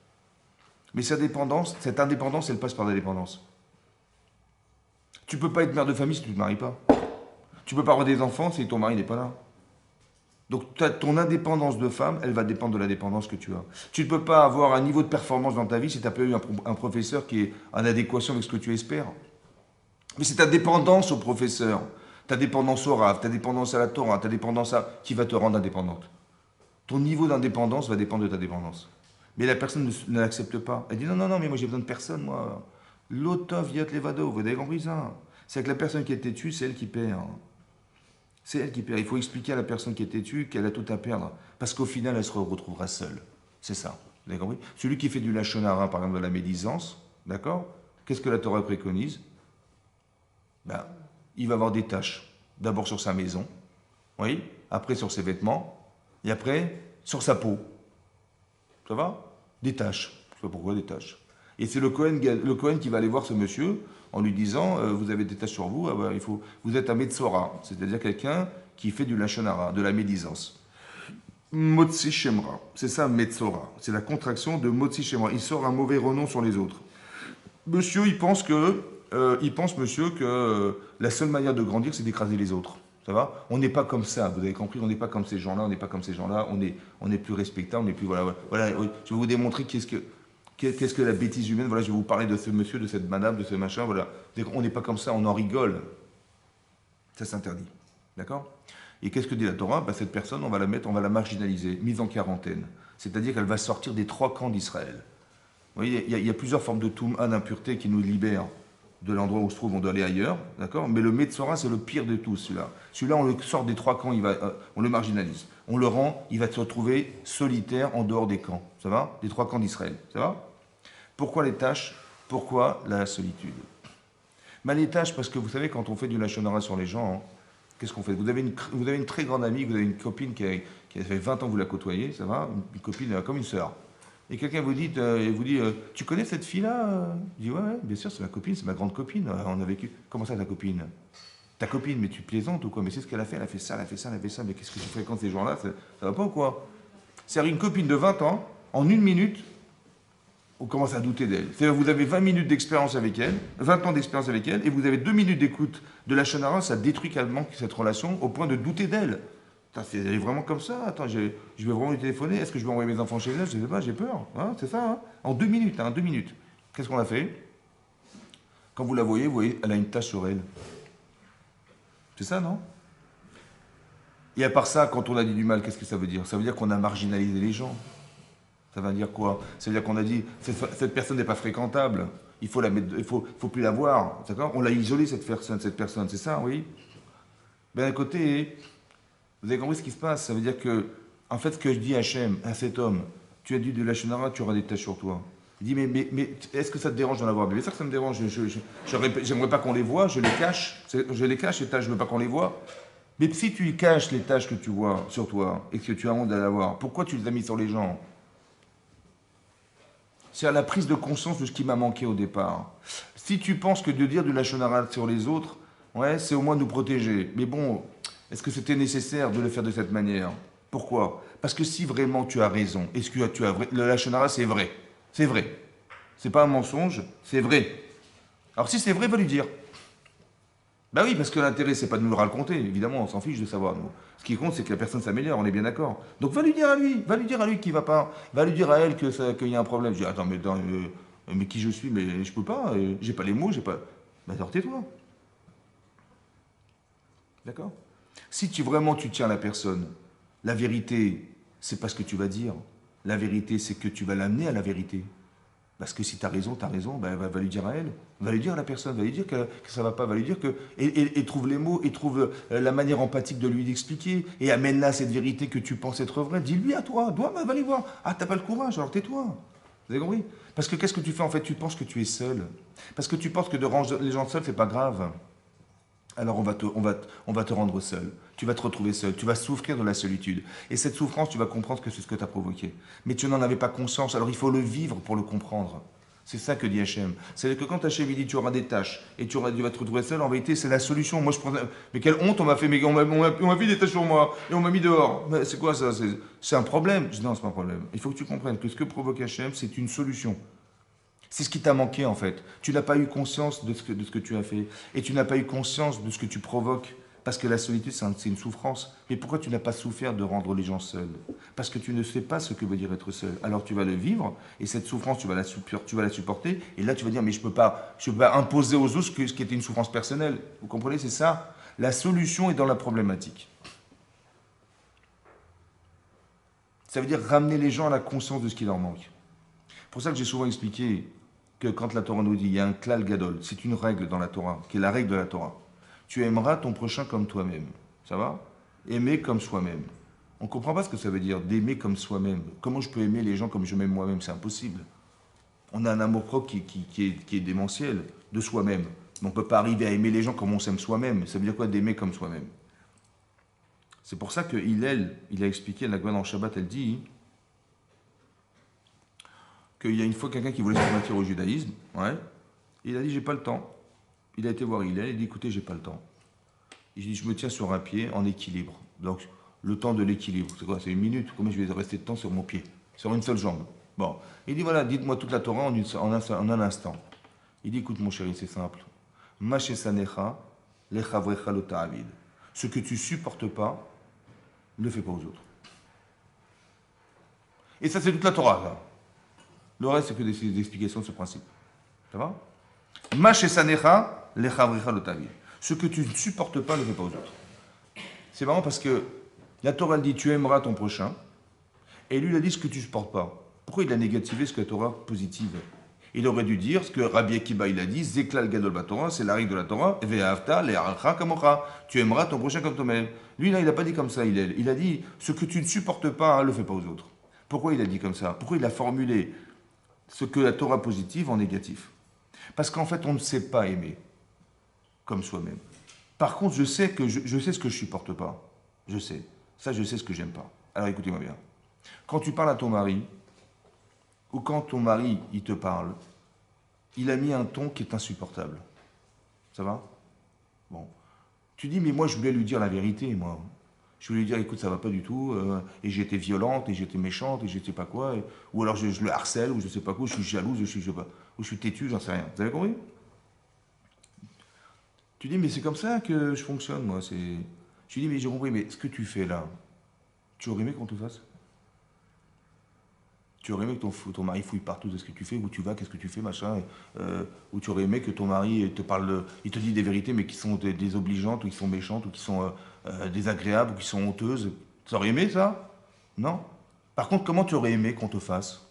Mais cette indépendance, elle passe par la dépendance. Tu peux pas être mère de famille si tu ne te maries pas. Tu peux pas avoir des enfants si ton mari n'est pas là. Donc ton indépendance de femme, elle va dépendre de la dépendance que tu as. Tu ne peux pas avoir un niveau de performance dans ta vie si tu n'as pas eu un professeur qui est en adéquation avec ce que tu espères. Mais c'est ta dépendance au professeur, ta dépendance au Rav, ta dépendance à la Torah, ta dépendance à qui va te rendre indépendante. Ton niveau d'indépendance va dépendre de ta dépendance. Mais la personne ne l'accepte pas. Elle dit non, non, non, mais moi j'ai besoin de personne, moi. L'otov yot levado, vous avez compris ça? C'est que la personne qui est têtue, c'est elle qui perd. C'est elle qui perd. Il faut expliquer à la personne qui est têtue qu'elle a tout à perdre. Parce qu'au final, elle se retrouvera seule. C'est ça. Vous avez compris? Celui qui fait du lachonara, par exemple, de la médisance, d'accord? Qu'est-ce que la Torah préconise? Ben, il va avoir des tâches. D'abord sur sa maison, oui, après sur ses vêtements, et après sur sa peau. Ça va? Des tâches. Je ne sais pas pourquoi des tâches. Et c'est le Cohen qui va aller voir ce monsieur en lui disant vous avez des tâches sur vous, ah ben, vous êtes un Metzora, c'est-à-dire quelqu'un qui fait du lachonara, de la médisance. Motzi Shemra, c'est ça Metzora, c'est la contraction de Motzi Shemra. Il sort un mauvais renom sur les autres. Monsieur, monsieur, que la seule manière de grandir, c'est d'écraser les autres. Ça va? On n'est pas comme ça, vous avez compris, on n'est pas comme ces gens-là, on n'est pas comme ces gens-là, on est plus respectable, on est plus. Voilà, je vais vous démontrer qu'est-ce que la bêtise humaine. Voilà, je vais vous parler de ce monsieur, de cette madame, de ce machin. Voilà. On n'est pas comme ça, on en rigole. Ça s'interdit. D'accord? Et qu'est-ce que dit la Torah? Cette personne, on va la marginaliser, mise en quarantaine. C'est-à-dire qu'elle va sortir des 3 camps d'Israël. Vous voyez, il y a plusieurs formes de toum'a, d'impureté qui nous libèrent de l'endroit où on se trouve, on doit aller ailleurs, d'accord? Mais le Metzora, c'est le pire de tous, celui-là. Celui-là, on le sort des 3 camps, on le marginalise. On le rend, il va se retrouver solitaire en dehors des camps. Ça va? Des 3 camps d'Israël. Ça va? Pourquoi les tâches? Pourquoi la solitude? Les tâches, parce que vous savez, quand on fait du lachonara sur les gens, qu'est-ce qu'on fait? Vous avez une très grande amie, vous avez une copine qui a fait 20 ans que vous la côtoyez, ça va? Une copine comme une sœur. Et quelqu'un vous dit, tu connais cette fille-là? Je dis, ouais, bien sûr, c'est ma copine, c'est ma grande copine. On a vécu. Comment ça, ta copine? Ta copine, mais tu plaisantes ou quoi? Mais c'est ce qu'elle a fait, elle a fait ça, elle a fait ça, elle a fait ça. Mais qu'est-ce que tu fréquentes ces gens-là? Ça va pas ou quoi? C'est une copine de 20 ans, en 1 minute, on commence à douter d'elle. C'est-à-dire vous avez 20 minutes d'expérience avec elle, 20 ans d'expérience avec elle, et vous avez 2 minutes d'écoute de la shonara, ça détruit calmement cette relation au point de douter d'elle. Elle est vraiment comme ça. Attends, je vais vraiment lui téléphoner. Est-ce que je vais envoyer mes enfants chez elle? Je ne sais pas, j'ai peur. Hein, c'est ça. Hein, en 2 minutes. 2 minutes. Qu'est-ce qu'on a fait? Quand vous voyez, elle a une tache sur elle. C'est ça, non? Et à part ça, quand on a dit du mal, qu'est-ce que ça veut dire? Ça veut dire qu'on a marginalisé les gens. Ça veut dire quoi? Ça veut dire qu'on a dit cette personne n'est pas fréquentable. Il faut plus la voir. D'accord? On l'a isolée, cette personne. C'est ça, oui? Ben, d'un côté. Vous avez compris ce qui se passe? Ça veut dire que, en fait, ce que je dis à Hachem, à cet homme, tu as dit de la shonara, tu auras des taches sur toi. Il dit, mais est-ce que ça te dérange d'en avoir? Mais bien sûr que ça me dérange. J'aimerais pas qu'on les voit, je les cache. Je les cache, ces taches, je veux pas qu'on les voit. Mais si tu caches les taches que tu vois sur toi et que tu as honte d'aller voir, pourquoi tu les as mis sur les gens? C'est à la prise de conscience de ce qui m'a manqué au départ. Si tu penses que de dire de la shonara sur les autres, ouais, c'est au moins nous protéger. Mais bon. Est-ce que c'était nécessaire de le faire de cette manière? Pourquoi? Parce que si vraiment tu as raison, est-ce que tu as vrai, le lachonara c'est vrai. C'est vrai. C'est pas un mensonge, c'est vrai. Alors si c'est vrai, va lui dire. Ben oui, parce que l'intérêt c'est pas de nous le raconter, évidemment, on s'en fiche de savoir. Nous. Ce qui compte c'est que la personne s'améliore, on est bien d'accord. Donc va lui dire à lui qu'il va pas, va lui dire à elle qu'il y a un problème. Je dis attends, mais qui je suis, mais je peux pas, j'ai pas les mots, j'ai pas. Ben alors tais-toi. D'accord? Si vraiment tu tiens la personne, la vérité, c'est pas ce que tu vas dire. La vérité, c'est que tu vas l'amener à la vérité. Parce que si tu as raison, ben, va lui dire à elle. Va lui dire à la personne, va lui dire que ça va pas, va lui dire que. Et trouve les mots, et trouve la manière empathique de lui expliquer. Et amène-la cette vérité que tu penses être vraie. Dis-lui à toi, va aller voir. Ah, t'as pas le courage, alors tais-toi. Vous avez compris? Parce que qu'est-ce que tu fais en fait? Tu penses que tu es seul. Parce que tu penses que de ranger les gens seuls, c'est pas grave. Alors on va te rendre seul. Tu vas te retrouver seul. Tu vas souffrir de la solitude. Et cette souffrance, tu vas comprendre que c'est ce que tu as provoqué. Mais tu n'en avais pas conscience. Alors il faut le vivre pour le comprendre. C'est ça que dit Hachem. C'est que quand Hachem dit tu auras des tâches et tu vas te retrouver seul, en vérité c'est la solution. Moi je prends. Mais quelle honte on m'a fait. Mais on m'a mis des tâches sur moi et on m'a mis dehors. Mais c'est quoi ça? C'est un problème. Je dis non, c'est pas un problème. Il faut que tu comprennes que ce que provoque Hachem, c'est une solution. C'est ce qui t'a manqué en fait. Tu n'as pas eu conscience de ce que tu as fait. Et tu n'as pas eu conscience de ce que tu provoques Parce que la solitude, c'est une souffrance. Mais pourquoi tu n'as pas souffert de rendre les gens seuls? Parce que tu ne sais pas ce que veut dire être seul. Alors tu vas le vivre, et cette souffrance, tu vas la supporter, et là tu vas dire, mais je ne peux pas imposer aux autres ce qui était une souffrance personnelle. Vous comprenez, c'est ça. La solution est dans la problématique. Ça veut dire ramener les gens à la conscience de ce qui leur manque. C'est pour ça que j'ai souvent expliqué que quand la Torah nous dit, il y a un klal gadol, c'est une règle dans la Torah, qui est la règle de la Torah. Tu aimeras ton prochain comme toi-même. Ça va? Aimer comme soi-même. On ne comprend pas ce que ça veut dire d'aimer comme soi-même. Comment je peux aimer les gens comme je m'aime moi-même? C'est impossible. On a un amour-propre qui est démentiel de soi-même. Mais on ne peut pas arriver à aimer les gens comme on s'aime soi-même. Ça veut dire quoi d'aimer comme soi-même? C'est pour ça que il a expliqué, la Gemara dans Shabbat, elle dit qu'il y a une fois quelqu'un qui voulait se convertir au judaïsme, ouais, il a dit j'ai pas le temps. Il a été voir il dit écoutez, j'ai pas le temps. Il dit je me tiens sur un pied en équilibre. Donc le temps de l'équilibre, c'est quoi? C'est une minute. Combien je vais rester de temps sur mon pied? Sur une seule jambe. Bon. Il dit voilà, dites-moi toute la Torah en un instant. Il dit écoute mon chéri, c'est simple. Machesanecha, lechavrecha lo ta'avid. Ce que tu supportes pas, ne le fais pas aux autres. Et ça, c'est toute la Torah, là. Le reste, c'est que des explications de ce principe. Ça va? Machesanecha, lechavrecha lo ta'avid. Ce que tu ne supportes pas, ne le fais pas aux autres. C'est marrant parce que la Torah dit tu aimeras ton prochain, et lui il a dit ce que tu ne supportes pas. Pourquoi il a négativé ce que la Torah positive? Il aurait dû dire ce que Rabbi Akiva il a dit, Zeklal Gadol Batorah, c'est la règle de la Torah, Ve'ahavta le'arecha kamocha, tu aimeras ton prochain comme toi-même. Lui là il n'a pas dit comme ça, il a dit ce que tu ne supportes pas, ne le fais pas aux autres. Pourquoi il a dit comme ça? Pourquoi il a formulé ce que la Torah positive en négatif? Parce qu'en fait on ne sait pas aimer comme soi-même. Par contre, je sais ce que je supporte pas. Je sais. Ça, je sais ce que j'aime pas. Alors écoutez-moi bien. Quand tu parles à ton mari, ou quand ton mari, il te parle, il a mis un ton qui est insupportable. Ça va? Bon. Tu dis, mais moi, je voulais lui dire la vérité, moi. Je voulais lui dire, écoute, ça va pas du tout, et j'étais violente, et j'étais méchante, et je sais pas quoi, ou alors je le harcèle, ou je sais pas quoi, je suis jalouse, je sais pas, ou je suis têtue, j'en sais rien. Vous avez compris? Tu dis, mais c'est comme ça que je fonctionne, moi. Je dis, mais j'ai compris, mais ce que tu fais là, tu aurais aimé qu'on te fasse? Tu aurais aimé que ton mari fouille partout de ce que tu fais, où tu vas, qu'est-ce que tu fais, machin, ou tu aurais aimé que ton mari te parle, il te dit des vérités, mais qui sont désobligeantes, ou qui sont méchantes, ou qui sont désagréables, ou qui sont honteuses. Tu aurais aimé ça? Non. Par contre, comment tu aurais aimé qu'on te fasse?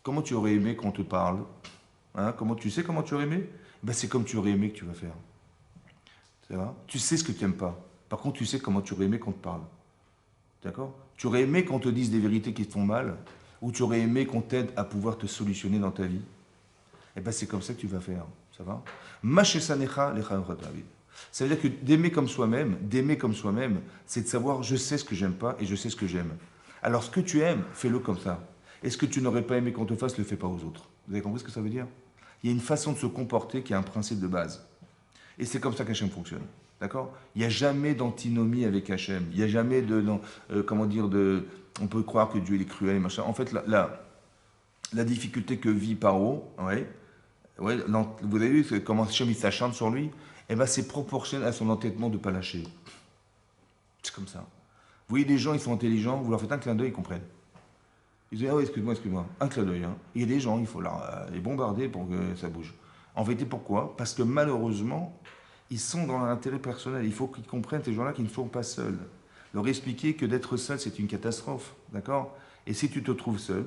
Comment tu aurais aimé qu'on te parle? Hein, tu sais comment tu aurais aimé? Ben, c'est comme tu aurais aimé que tu vas faire. C'est vrai? Tu sais ce que tu n'aimes pas. Par contre, tu sais comment tu aurais aimé qu'on te parle. D'accord? Tu aurais aimé qu'on te dise des vérités qui te font mal, ou tu aurais aimé qu'on t'aide à pouvoir te solutionner dans ta vie. Eh bien, c'est comme ça que tu vas faire. Ça va? Machesanecha lecha David. Ça veut dire que d'aimer comme soi-même, c'est de savoir je sais ce que j'aime pas et je sais ce que j'aime. Alors, ce que tu aimes, fais-le comme ça. Et ce que tu n'aurais pas aimé qu'on te fasse, ne le fais pas aux autres. Vous avez compris ce que ça veut dire? Il y a une façon de se comporter qui est un principe de base. Et c'est comme ça qu'Hachem fonctionne. D'accord? Il n'y a jamais d'antinomie avec Hachem. Il n'y a jamais on peut croire que Dieu il est cruel et machin. En fait, la difficulté que vit Paro, vous avez vu comment Hachem il s'acharne sur lui? Eh bien, c'est proportionnel à son entêtement de ne pas lâcher. C'est comme ça. Vous voyez des gens, ils sont intelligents, vous leur faites un clin d'œil, ils comprennent. Ils disent, ah oui, excuse-moi, un clin d'œil. Hein. Il y a des gens, il faut les bombarder pour que ça bouge. En vérité, pourquoi? Parce que malheureusement, ils sont dans leur intérêt personnel. Il faut qu'ils comprennent, ces gens-là, qu'ils ne sont pas seuls. Leur expliquer que d'être seul, c'est une catastrophe. D'accord? Et si tu te trouves seul,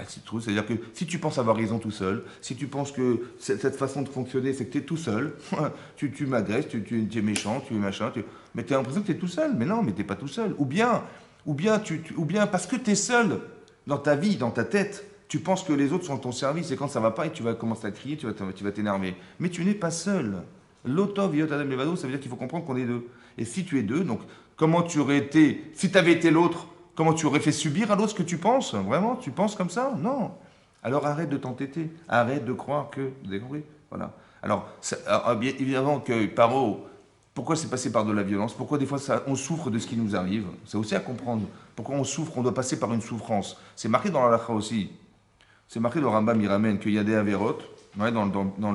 c'est-à-dire que si tu penses avoir raison tout seul, si tu penses que cette façon de fonctionner, c'est que tu es tout seul, tu m'agresses, tu es méchant, tu es machin, mais tu as l'impression que tu es tout seul. Mais non, mais tu n'es pas tout seul. Ou bien parce que tu es seul dans ta vie, dans ta tête, tu penses que les autres sont à ton service et quand ça va pas, et tu vas commencer à crier, tu vas t'énerver. Mais tu n'es pas seul. L'auto, viot, adam, levado, ça veut dire qu'il faut comprendre qu'on est deux. Et si tu es deux, donc comment tu aurais été, si tu avais été l'autre, comment tu aurais fait subir à l'autre ce que tu penses? Vraiment, tu penses comme ça? Non. Alors arrête de t'entêter, arrête de croire que... Vous avez compris? Voilà. Alors, bien évidemment que Paro, pourquoi c'est passé par de la violence? Pourquoi des fois on souffre de ce qui nous arrive? C'est aussi à comprendre. Pourquoi on souffre? On doit passer par une souffrance. C'est marqué dans la Lacha aussi. C'est marqué dans le Rambam, il ramène qu'il y a des avérotes, dans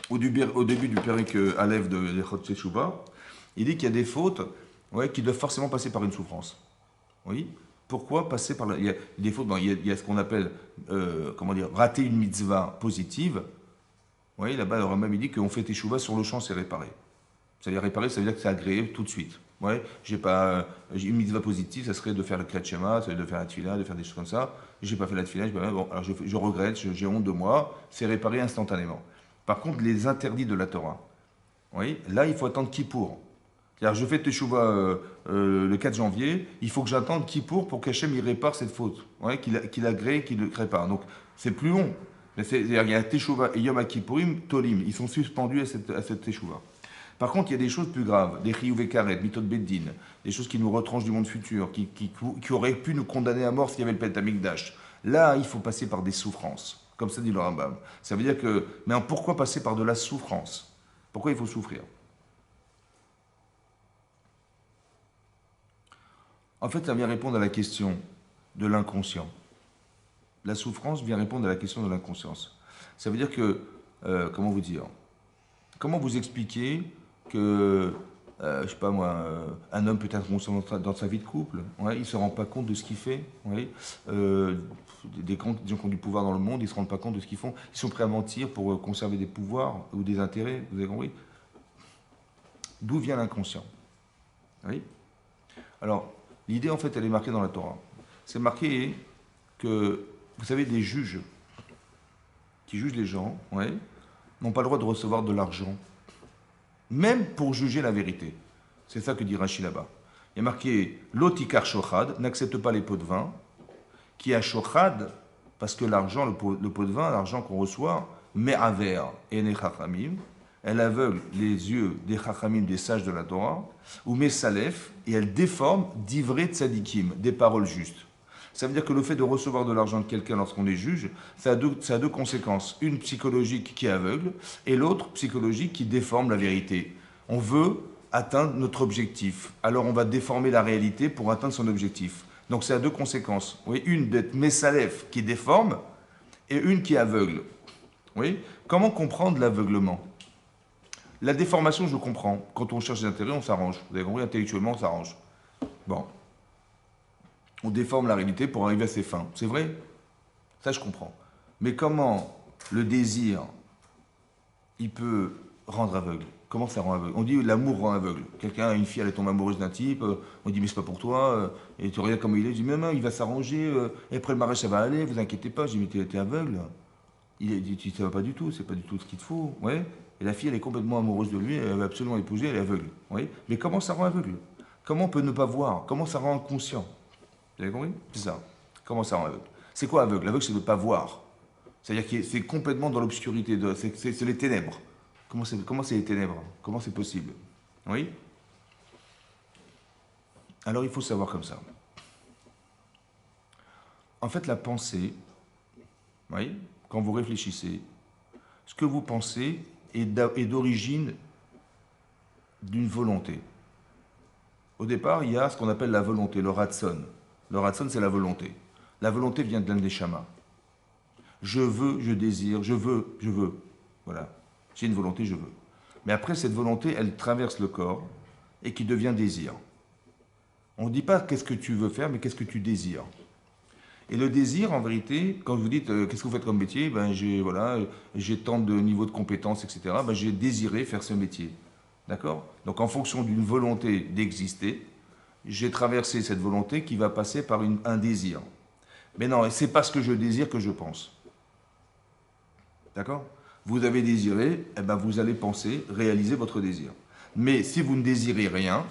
au début du Périk Aleph de l'Echot Teshuvah, il dit qu'il y a des fautes qui doivent forcément passer par une souffrance. Oui. Pourquoi passer par il y a des fautes, il y a ce qu'on appelle, comment dire, rater une mitzvah positive. Oui, là-bas, le Rambam il dit qu'on fait Teshuvah sur le champ, c'est réparé. C'est-à-dire réparer, ça veut dire que c'est agréé tout de suite. Ouais, j'ai une mitzvah positive, ça serait de faire le Kriyat Shema, ça veut dire de faire la tefila, de faire des choses comme ça. J'ai pas fait la tefila, bon, alors je regrette, j'ai honte de moi, c'est réparé instantanément. Par contre, les interdits de la Torah, oui, là, il faut attendre Kippour. C'est-à-dire, je fais Teshuvah le 4 janvier, il faut que j'attende Kippour pour qu'Hachem il répare cette faute, ouais, qu'il agrée, qu'il le répare. Donc, c'est plus long. Il y a Teshuvah et Yom Kippourim, Tolim, ils sont suspendus à cette Teshuvah. Par contre, il y a des choses plus graves, des Chiyuvei Karet, Mitot Beddin, des choses qui nous retranchent du monde futur, qui auraient pu nous condamner à mort s'il y avait le Beth Amikdash. Là, il faut passer par des souffrances. Comme ça dit le Rambam. Ça veut dire que. Mais pourquoi passer par de la souffrance? Pourquoi il faut souffrir? En fait, ça vient répondre à la question de l'inconscient. La souffrance vient répondre à la question de l'inconscience. Ça veut dire que. Comment vous dire? Comment vous expliquer que, je sais pas moi, un homme peut être conscient dans sa vie de couple, ouais, il ne se rend pas compte de ce qu'il fait, ouais, des gens qui ont du pouvoir dans le monde, ils ne se rendent pas compte de ce qu'ils font, ils sont prêts à mentir pour conserver des pouvoirs ou des intérêts, vous avez compris? D'où vient l'inconscient? Oui. Alors, l'idée en fait, elle est marquée dans la Torah. C'est marqué que, vous savez, des juges qui jugent les gens, ouais, n'ont pas le droit de recevoir de l'argent, même pour juger la vérité. C'est ça que dit Rashi là-bas. Il y a marqué Lotikar Shochad, n'accepte pas les pots de vin, qui a Shochad, parce que l'argent, le pot de vin, l'argent qu'on reçoit, Me'aver et Nechachamim, elle aveugle les yeux des Chachamim, des sages de la Torah, ou Mesalef, et elle déforme d'ivrei tzadikim, des paroles justes. Ça veut dire que le fait de recevoir de l'argent de quelqu'un lorsqu'on est juge, ça a deux conséquences. Une psychologique qui est aveugle et l'autre psychologique qui déforme la vérité. On veut atteindre notre objectif. Alors on va déformer la réalité pour atteindre son objectif. Donc ça a deux conséquences. Oui, une d'être Messalef qui déforme et une qui est aveugle. Oui. Comment comprendre l'aveuglement? La déformation, je comprends. Quand on cherche des intérêts, on s'arrange. Vous avez compris, intellectuellement, on s'arrange. Bon. On déforme la réalité pour arriver à ses fins. C'est vrai? Ça, je comprends. Mais comment le désir, il peut rendre aveugle? Comment ça rend aveugle? On dit l'amour rend aveugle. Quelqu'un, une fille, elle tombe amoureuse d'un type, on dit mais c'est pas pour toi, et tu regardes comment il est, je dis mais non, il va s'arranger, et après le mariage ça va aller, vous inquiétez pas, je dis mais t'es aveugle. Il dit ça va pas du tout, c'est pas du tout ce qu'il te faut. Ouais. Et la fille, elle est complètement amoureuse de lui, elle veut absolument l'épouser, elle est aveugle. Ouais. Mais comment ça rend aveugle? Comment on peut ne pas voir? Comment ça rend inconscient? Vous avez compris? C'est ça. Comment ça rend aveugle? C'est quoi aveugle? Aveugle, c'est de ne pas voir. C'est-à-dire que c'est complètement dans l'obscurité, c'est les ténèbres. Comment c'est les ténèbres? Comment c'est possible? Oui? Alors il faut savoir comme ça. En fait, la pensée, oui, quand vous réfléchissez, ce que vous pensez est d'origine d'une volonté. Au départ, il y a ce qu'on appelle la volonté, le ratson. Le ratson, c'est la volonté. La volonté vient de l'Neshama. Je veux, je désire, je veux, je veux. Voilà. J'ai une volonté, je veux. Mais après, cette volonté, elle traverse le corps et qui devient désir. On ne dit pas qu'est-ce que tu veux faire, mais qu'est-ce que tu désires. Et le désir, en vérité, quand vous dites qu'est-ce que vous faites comme métier, ben j'ai tant de niveaux de compétences, etc. Ben, j'ai désiré faire ce métier. D'accord? Donc en fonction d'une volonté d'exister, j'ai traversé cette volonté qui va passer par un désir. Mais non, c'est pas ce que je désire que je pense. D'accord? Vous avez désiré, eh ben vous allez penser, réaliser votre désir. Mais si vous ne désirez rien,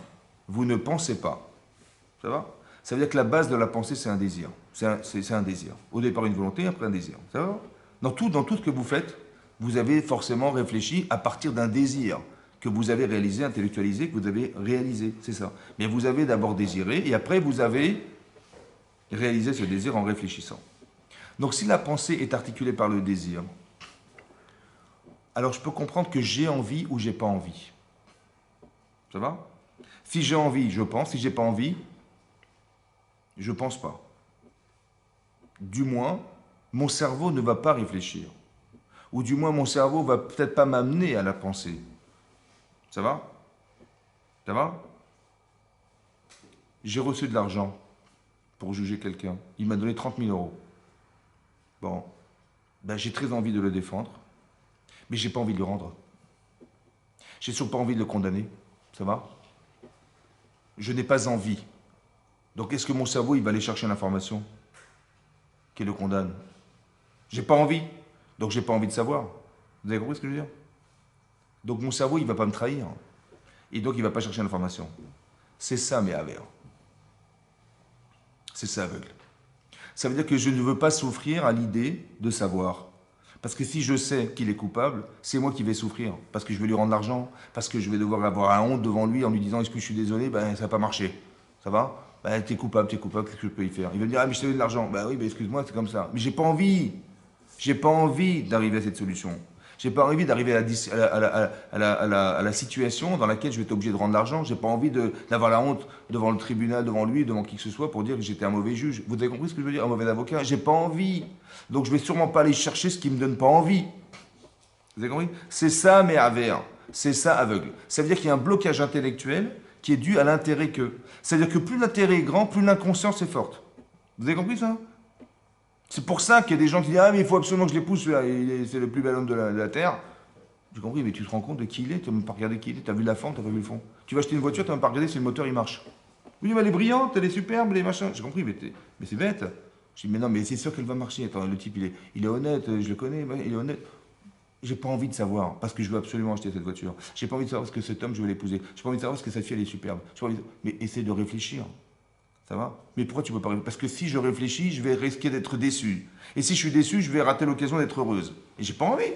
vous ne pensez pas. Ça va? Ça veut dire que la base de la pensée, c'est un désir. C'est un désir. Au départ, une volonté, après un désir. Ça va? Dans tout ce que vous faites, vous avez forcément réfléchi à partir d'un désir que vous avez réalisé, intellectualisé, que vous avez réalisé. C'est ça. Mais vous avez d'abord désiré et après, vous avez réalisé ce désir en réfléchissant. Donc, si la pensée est articulée par le désir, alors je peux comprendre que j'ai envie ou j'ai pas envie. Ça va? Si j'ai envie, je pense. Si j'ai pas envie, je pense pas. Du moins, mon cerveau ne va pas réfléchir. Ou du moins, mon cerveau va peut-être pas m'amener à la pensée. Ça va? Ça va? J'ai reçu de l'argent pour juger quelqu'un. Il m'a donné 30 000 euros. Bon, ben, j'ai très envie de le défendre, mais j'ai pas envie de le rendre. J'ai surtout pas envie de le condamner. Ça va? Je n'ai pas envie. Donc est-ce que mon cerveau, il va aller chercher l'information qui le condamne? J'ai pas envie. Donc j'ai pas envie de savoir. Vous avez compris ce que je veux dire? Donc mon cerveau, il va pas me trahir. Et donc il va pas chercher l'information. C'est ça, mes avers. C'est ça, aveugle. Ça veut dire que je ne veux pas souffrir à l'idée de savoir. Parce que si je sais qu'il est coupable, c'est moi qui vais souffrir. Parce que je vais lui rendre l'argent, parce que je vais devoir avoir la honte devant lui en lui disant « Est-ce que je suis désolé ?» Ben, ça n'a pas marché. Ça va? Ben, t'es coupable, qu'est-ce que je peux y faire? Il va me dire « Ah, mais je t'ai donné de l'argent. » Ben oui, ben excuse-moi, c'est comme ça. Mais j'ai pas envie. J'ai pas envie d'arriver à cette solution. J'ai pas envie d'arriver à la situation dans laquelle je vais être obligé de rendre l'argent. J'ai pas envie d'avoir la honte devant le tribunal, devant lui, devant qui que ce soit pour dire que j'étais un mauvais juge. Vous avez compris ce que je veux dire? Un mauvais avocat. J'ai pas envie. Donc je vais sûrement pas aller chercher ce qui me donne pas envie. Vous avez compris? C'est ça, mais avers. C'est ça, aveugle. Ça veut dire qu'il y a un blocage intellectuel qui est dû à l'intérêt que. C'est-à-dire que plus l'intérêt est grand, plus l'inconscience est forte. Vous avez compris ça? C'est pour ça qu'il y a des gens qui disent « Ah, mais il faut absolument que je l'épouse, celui-là, c'est le plus bel homme de la Terre. » J'ai compris, mais tu te rends compte de qui il est? Tu n'as même pas regardé qui il est. Tu as vu la forme, tu n'as pas vu le fond. Tu vas acheter une voiture, tu n'as même pas regardé si le moteur il marche. Oui, mais elle est brillante, elle est superbe, elle est machin. J'ai compris, mais c'est bête. Je dis, mais non, mais c'est sûr qu'elle va marcher. Attends, le type, il est honnête, je le connais, il est honnête. J'ai pas envie de savoir, parce que je veux absolument acheter cette voiture. J'ai pas envie de savoir parce que cet homme, je veux l'épouser. J'ai pas envie de savoir parce que cette fille, elle est superbe. Mais essaie de réfléchir. Ça va? Mais pourquoi tu ne peux pas réfléchir? Parce que si je réfléchis, je vais risquer d'être déçu. Et si je suis déçu, je vais rater l'occasion d'être heureuse. Et j'ai pas envie.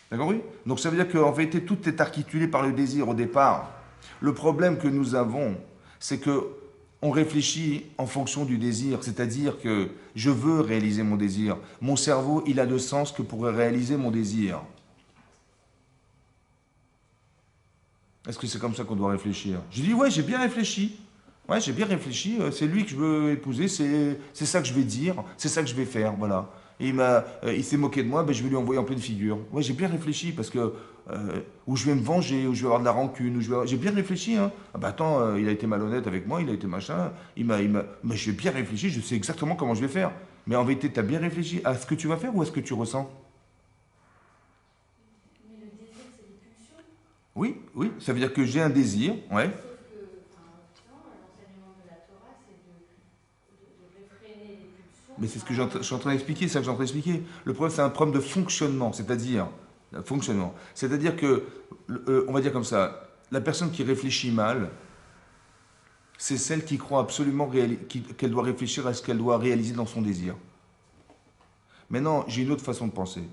T'as compris? Donc ça veut dire qu'en vérité, tout est articulé par le désir au départ. Le problème que nous avons, c'est que on réfléchit en fonction du désir. C'est-à-dire que je veux réaliser mon désir. Mon cerveau, il a le sens que pour réaliser mon désir. Est-ce que c'est comme ça qu'on doit réfléchir? J'ai dit, ouais, j'ai bien réfléchi. Ouais, j'ai bien réfléchi, c'est lui que je veux épouser, c'est ça que je vais dire, c'est ça que je vais faire, voilà. Et il s'est moqué de moi, ben je vais lui envoyer en pleine figure. Ouais, j'ai bien réfléchi parce que, ou je vais me venger, ou je vais avoir de la rancune, j'ai bien réfléchi, hein. Ah bah attends, il a été malhonnête avec moi, il a été machin, mais j'ai bien réfléchi, je sais exactement comment je vais faire. Mais en vérité, tu as bien réfléchi à ce que tu vas faire ou à ce que tu ressens? Mais le désir, c'est des pulsions. Oui, oui, ça veut dire que j'ai un désir, ouais. Mais c'est ce que je suis en train d'expliquer, c'est ça que je suis en train d'expliquer. Le problème, c'est un problème de fonctionnement, c'est-à-dire, que, on va dire comme ça, la personne qui réfléchit mal, c'est celle qui croit absolument qu'elle doit réfléchir à ce qu'elle doit réaliser dans son désir. Maintenant, j'ai une autre façon de penser.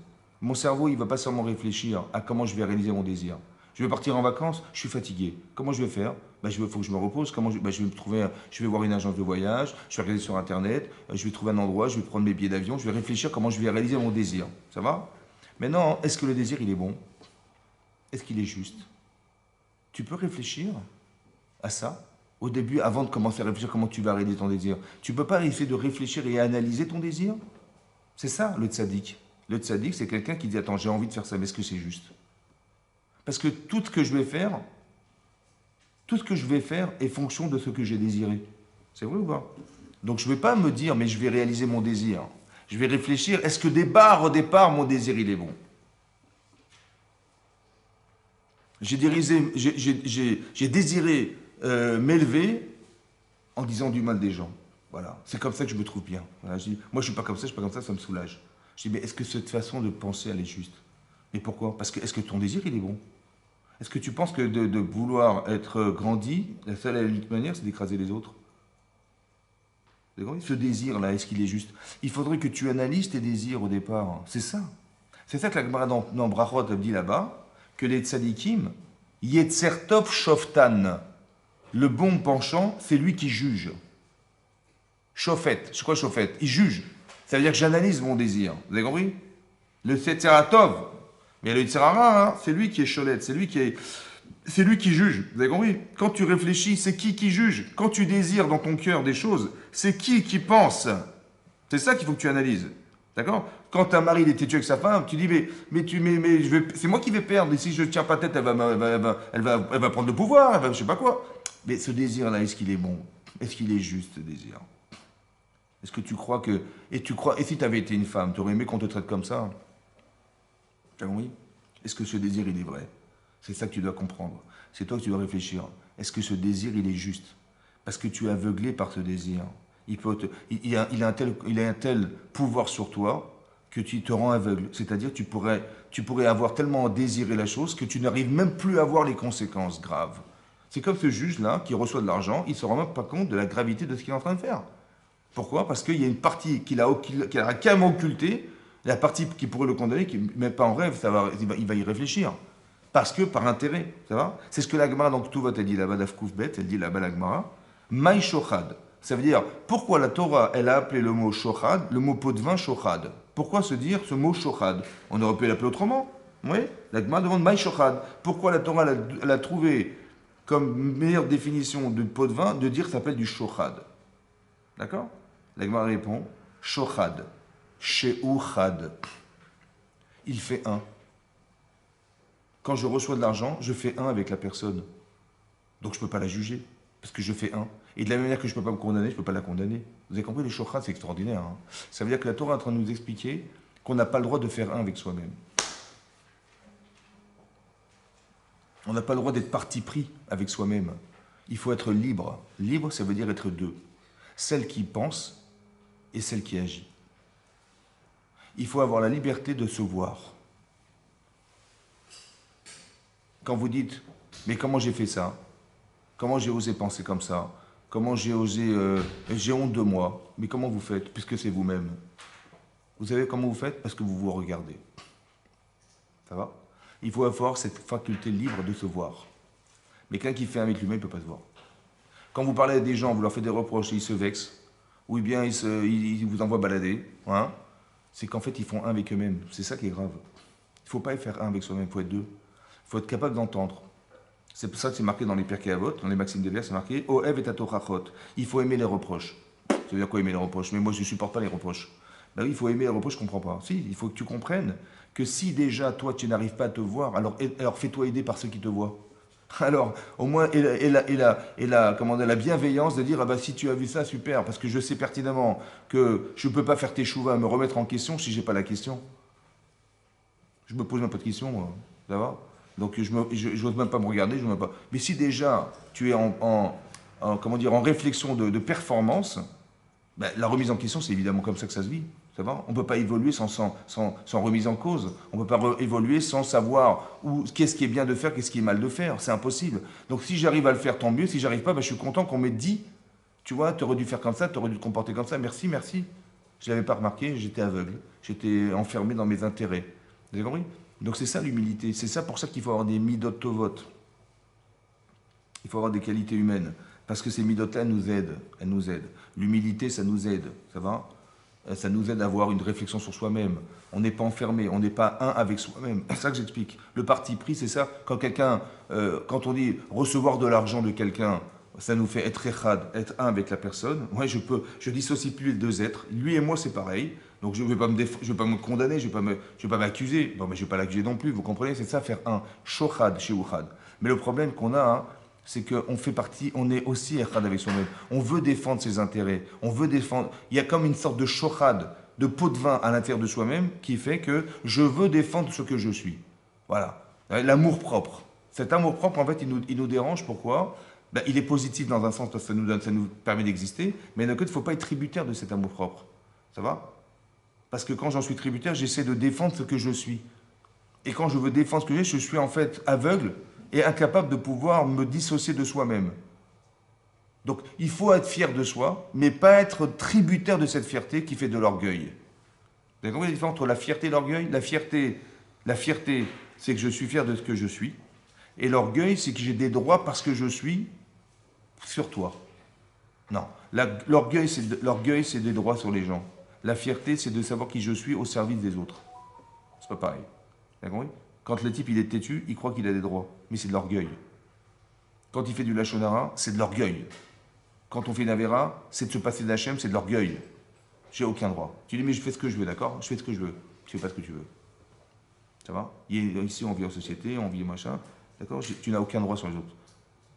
Mon cerveau, il ne va pas seulement réfléchir à comment je vais réaliser mon désir. Je vais partir en vacances, je suis fatigué. Comment je vais faire? Il faut que je me repose. Je vais voir une agence de voyage, je vais regarder sur Internet, je vais trouver un endroit, je vais prendre mes billets d'avion, je vais réfléchir comment je vais réaliser mon désir. Ça va? Maintenant, est-ce que le désir, il est bon? Est-ce qu'il est juste? Tu peux réfléchir à ça au début, avant de commencer à réfléchir comment tu vas réaliser ton désir. Tu ne peux pas essayer de réfléchir et analyser ton désir? C'est ça, le tzaddik. Le tzaddik, c'est quelqu'un qui dit, attends, j'ai envie de faire ça, mais est-ce que c'est juste? Parce que tout ce que je vais faire est fonction de ce que j'ai désiré. C'est vrai ou pas? Donc je ne vais pas me dire, mais je vais réaliser mon désir. Je vais réfléchir, est-ce que au départ, mon désir, il est bon? J'ai désiré m'élever en disant du mal des gens. Voilà. C'est comme ça que je me trouve bien. Voilà, je dis, moi, je ne suis pas comme ça, je ne suis pas comme ça me soulage. Je dis, mais est-ce que cette façon de penser, elle est juste? Mais pourquoi? Parce que est-ce que ton désir, il est bon? Est-ce que tu penses que de vouloir être grandi, la seule et l'unique manière, c'est d'écraser les autres? Ce désir-là, est-ce qu'il est juste? Il faudrait que tu analyses tes désirs au départ. C'est ça. C'est ça que la Gemara dans Brachot dit là-bas, que les tzadikim, Yetzer Tov Shoftan, le bon penchant, c'est lui qui juge. Shofet, c'est quoi Shofet? Il juge. Ça veut dire que j'analyse mon désir. Vous avez compris? Le Setzeratov, mais le Yitzhara, hein, c'est lui qui est cholette, c'est lui qui juge. Vous avez compris? Quand tu réfléchis, c'est qui juge? Quand tu désires dans ton cœur des choses, c'est qui pense? C'est ça qu'il faut que tu analyses. D'accord? Quand un mari il est têtu avec sa femme, tu dis c'est moi qui vais perdre. Et si je ne tiens pas tête, elle va prendre le pouvoir, elle va, je sais pas quoi. Mais ce désir-là, est-ce qu'il est bon? Est-ce qu'il est juste, ce désir? Est-ce que tu crois que... Et si tu avais été une femme, tu aurais aimé qu'on te traite comme ça? T'as compris? Est-ce que ce désir, il est vrai? C'est ça que tu dois comprendre. C'est toi que tu dois réfléchir. Est-ce que ce désir, il est juste? Parce que tu es aveuglé par ce désir. Il a un tel pouvoir sur toi que tu te rends aveugle. C'est-à-dire que tu pourrais avoir tellement désiré la chose que tu n'arrives même plus à voir les conséquences graves. C'est comme ce juge-là qui reçoit de l'argent, il ne se rend même pas compte de la gravité de ce qu'il est en train de faire. Pourquoi? Parce qu'il y a une partie qu'il a carrément occultée, la partie qui pourrait le condamner, qui même pas en rêve, il va y réfléchir. Parce que par intérêt, ça va? C'est ce que la Gemara, donc tout va, elle dit là-bas d'Afkoufbet, elle dit là-bas la Gemara, Maï Shochad. Ça veut dire, pourquoi la Torah, elle a appelé le mot Shochad, le mot pot de vin Shochad? Pourquoi se dire ce mot Shochad? On aurait pu l'appeler autrement. Oui, la Gemara demande Maï Shochad. Pourquoi la Torah, elle a trouvé comme meilleure définition de pot de vin de dire que ça s'appelle du Shochad? D'accord? La Gemara répond Shochad, Sheuchad. Il fait un. Quand je reçois de l'argent, je fais un avec la personne. Donc je ne peux pas la juger, parce que je fais un. Et de la même manière que je ne peux pas me condamner, je ne peux pas la condamner. Vous avez compris, les Shochad, c'est extraordinaire. Hein. Ça veut dire que la Torah est en train de nous expliquer qu'on n'a pas le droit de faire un avec soi-même. On n'a pas le droit d'être parti pris avec soi-même. Il faut être libre. Libre, ça veut dire être deux. Celle qui pense et celle qui agit. Il faut avoir la liberté de se voir. Quand vous dites, mais comment j'ai fait ça? Comment j'ai osé penser comme ça? Comment j'ai osé... j'ai honte de moi. Mais comment vous faites? Puisque c'est vous-même. Vous savez comment vous faites? Parce que vous vous regardez. Ça va? Il faut avoir cette faculté libre de se voir. Mais quelqu'un qui fait un avec lui-même, il ne peut pas se voir. Quand vous parlez à des gens, vous leur faites des reproches et ils se vexent, ou bien ils vous envoient balader, hein, c'est qu'en fait, ils font un avec eux-mêmes. C'est ça qui est grave. Il ne faut pas faire un avec soi-même, il faut être deux. Il faut être capable d'entendre. C'est pour ça que c'est marqué dans les Pirkei Avot, dans les Maximes de Vers, c'est marqué Oev et Atorachot. Il faut aimer les reproches. Ça veut dire quoi aimer les reproches? Mais moi, je ne supporte pas les reproches. Ben oui, il faut aimer les reproches, je ne comprends pas. Si, il faut que tu comprennes que si déjà, toi, tu n'arrives pas à te voir, alors fais-toi aider par ceux qui te voient. Alors, au moins, comment dire, la bienveillance de dire, ah bah si tu as vu ça, super, parce que je sais pertinemment que je ne peux pas faire tes chouvas, me remettre en question si je n'ai pas la question. Je me pose même pas de questions, moi. Ça va? Donc, je n'ose même pas me regarder, je même pas. Mais si déjà, tu es comment dire, en réflexion de performance, ben, la remise en question, c'est évidemment comme ça que ça se vit. Ça va? On ne peut pas évoluer sans remise en cause. On ne peut pas évoluer sans savoir qu'est-ce qui est bien de faire, qu'est-ce qui est mal de faire. C'est impossible. Donc si j'arrive à le faire, tant mieux. Si j'arrive pas, ben, je suis content qu'on m'ait dit, tu vois, tu aurais dû faire comme ça, tu aurais dû te comporter comme ça. Merci, merci. Je ne l'avais pas remarqué, j'étais aveugle. J'étais enfermé dans mes intérêts. Vous avez compris? Donc c'est ça l'humilité. C'est ça pour ça qu'il faut avoir des midot tovot. Il faut avoir des qualités humaines. Parce que ces midot-là nous aident. Elles nous aident. L'humilité, ça nous aide. Ça va? Ça nous aide à avoir une réflexion sur soi-même. On n'est pas enfermé, on n'est pas un avec soi-même. C'est ça que j'explique. Le parti pris, c'est ça. Quand on dit recevoir de l'argent de quelqu'un, ça nous fait être echad, être un avec la personne. Moi, je dissocie plus les deux êtres. Lui et moi, c'est pareil. Donc je ne vais pas me condamner, je ne vais pas m'accuser. Bon, mais je ne vais pas l'accuser non plus. Vous comprenez? C'est ça, faire un. Shochad, sheuchad. Mais le problème qu'on a, hein, c'est qu'on fait partie, on est aussi echad avec soi-même. On veut défendre ses intérêts. On veut défendre. Il y a comme une sorte de shochad, de pot de vin à l'intérieur de soi-même qui fait que je veux défendre ce que je suis. Voilà. L'amour propre. Cet amour propre, en fait, il nous dérange. Pourquoi? Ben, il est positif dans un sens parce que ça nous permet d'exister, mais d'un côté, il ne faut pas être tributaire de cet amour propre. Ça va? Parce que quand j'en suis tributaire, j'essaie de défendre ce que je suis. Et quand je veux défendre ce que je suis en fait aveugle et incapable de pouvoir me dissocier de soi-même. Donc, il faut être fier de soi, mais pas être tributaire de cette fierté qui fait de l'orgueil. Vous avez compris la différence entre la fierté et l'orgueil? La fierté, c'est que je suis fier de ce que je suis. Et l'orgueil, c'est que j'ai des droits parce que je suis sur toi. Non. L'orgueil, c'est des droits sur les gens. La fierté, c'est de savoir qui je suis au service des autres. C'est pas pareil. Vous avez compris? Quand le type il est têtu, il croit qu'il a des droits. Mais c'est de l'orgueil. Quand il fait du lachonara, c'est de l'orgueil. Quand on fait une avéra, c'est de se passer d'Hachem, c'est de l'orgueil. J'ai aucun droit. Tu dis, mais je fais ce que je veux, d'accord? Je fais ce que je veux. Tu fais pas ce que tu veux. Ça va? Ici, on vit en société, on vit machin. D'accord? Tu n'as aucun droit sur les autres.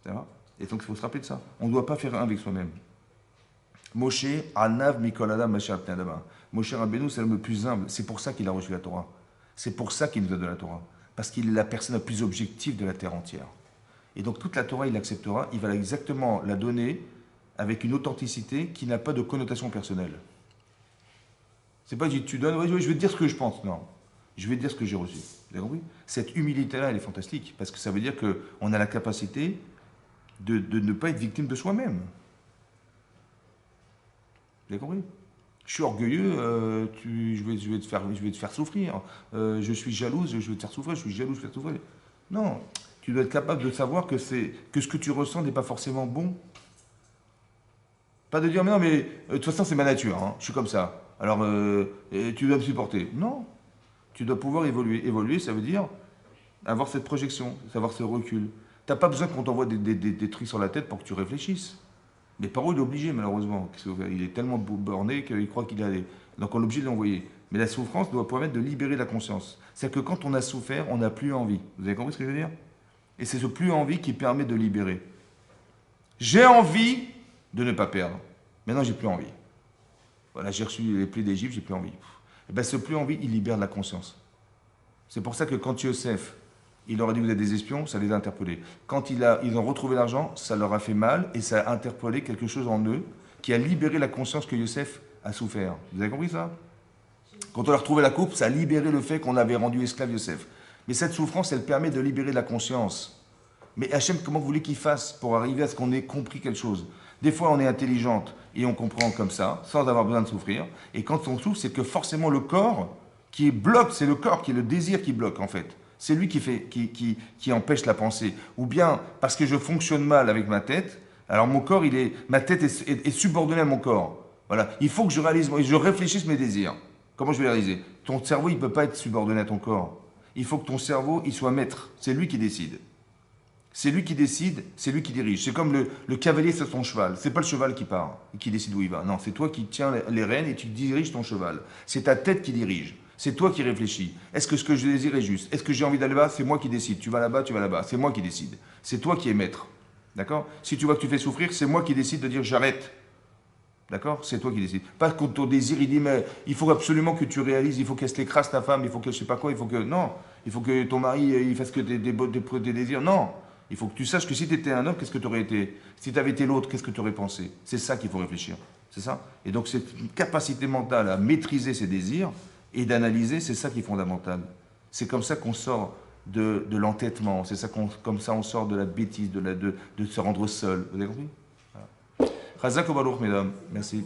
Ça va? Et donc, il faut se rappeler de ça. On ne doit pas faire un avec soi-même. Moshe, Anav, Mikol Adam, Mashiach Pnei Adam. Moshe Rabbeinu, c'est l'homme le plus humble. C'est pour ça qu'il a reçu la Torah. C'est pour ça qu'il nous donne de la Torah. Parce qu'il est la personne la plus objective de la terre entière. Et donc, toute la Torah, il l'acceptera. Il va exactement la donner avec une authenticité qui n'a pas de connotation personnelle. C'est pas tu donnes, oui, je vais te dire ce que je pense. Non. Je vais te dire ce que j'ai reçu. Vous avez compris? Cette humilité-là, elle est fantastique. Parce que ça veut dire qu'on a la capacité de ne pas être victime de soi-même. Vous avez compris? Je suis orgueilleux, je vais te faire souffrir. Je suis jalouse, je vais te faire souffrir. Je suis jalouse, je vais te faire souffrir. Non, tu dois être capable de savoir que ce que tu ressens n'est pas forcément bon. Pas de dire, mais non, mais de toute façon, c'est ma nature. Hein, je suis comme ça. Alors, tu dois me supporter. Non, tu dois pouvoir évoluer. Évoluer, ça veut dire avoir cette projection, savoir ce recul. Tu n'as pas besoin qu'on t'envoie des trucs sur la tête pour que tu réfléchisses. Mais Paro, il est obligé, malheureusement. Il est tellement borné qu'il croit qu'il a les... Donc on est obligé de l'envoyer. Mais la souffrance doit permettre de libérer la conscience. C'est-à-dire que quand on a souffert, on n'a plus envie. Vous avez compris ce que je veux dire? Et c'est ce plus envie qui permet de libérer. J'ai envie de ne pas perdre. Maintenant, j'ai plus envie. Voilà, j'ai reçu les plaies d'Égypte, j'ai plus envie. Et bien, ce plus envie, il libère de la conscience. C'est pour ça que quand Yosef, il leur a dit vous êtes des espions, ça les a interpellés. Quand ils ont retrouvé l'argent, ça leur a fait mal et ça a interpellé quelque chose en eux qui a libéré la conscience que Yosef a souffert. Vous avez compris ça? Quand on a retrouvé la coupe, ça a libéré le fait qu'on avait rendu esclave Yosef. Mais cette souffrance, elle permet de libérer la conscience. Mais Hachem, comment vous voulez qu'il fasse pour arriver à ce qu'on ait compris quelque chose? Des fois, on est intelligente et on comprend comme ça, sans avoir besoin de souffrir. Et quand on souffre, c'est que forcément le corps qui bloque, c'est le corps qui est le désir qui bloque en fait. C'est lui qui empêche la pensée. Ou bien parce que je fonctionne mal avec ma tête, alors mon corps, ma tête est subordonnée à mon corps. Voilà. Il faut que je réalise, je réfléchisse mes désirs. Comment je vais les réaliser? Ton cerveau, il ne peut pas être subordonné à ton corps. Il faut que ton cerveau, il soit maître. C'est lui qui décide. C'est lui qui décide, c'est lui qui dirige. C'est comme le cavalier sur son cheval. C'est pas le cheval qui part et qui décide où il va. Non, c'est toi qui tiens les rênes et tu diriges ton cheval. C'est ta tête qui dirige. C'est toi qui réfléchis. Est-ce que ce que je désire est juste? Est-ce que j'ai envie d'aller là-bas? C'est moi qui décide. Tu vas là-bas, tu vas là-bas. C'est moi qui décide. C'est toi qui es maître. D'accord? Si tu vois que tu fais souffrir, c'est moi qui décide de dire j'arrête. D'accord? C'est toi qui décides. Pas que ton désir, il dit mais il faut absolument que tu réalises, il faut qu'elle se l'écrase ta femme, il faut que je sais pas quoi, il faut que. Non. Il faut que ton mari il fasse que des désirs. Non. Il faut que tu saches que si tu étais un homme, qu'est-ce que tu aurais été? Si tu avais été l'autre, qu'est-ce que tu aurais pensé? C'est ça qu'il faut réfléchir. C'est ça? Et donc, cette capacité mentale à maîtriser ses désirs et d'analyser, c'est ça qui est fondamental. C'est comme ça qu'on sort de l'entêtement. C'est ça comme ça on sort de la bêtise, de se rendre seul. Vous avez compris? Voilà. Chazak au Baruch, mesdames. Merci.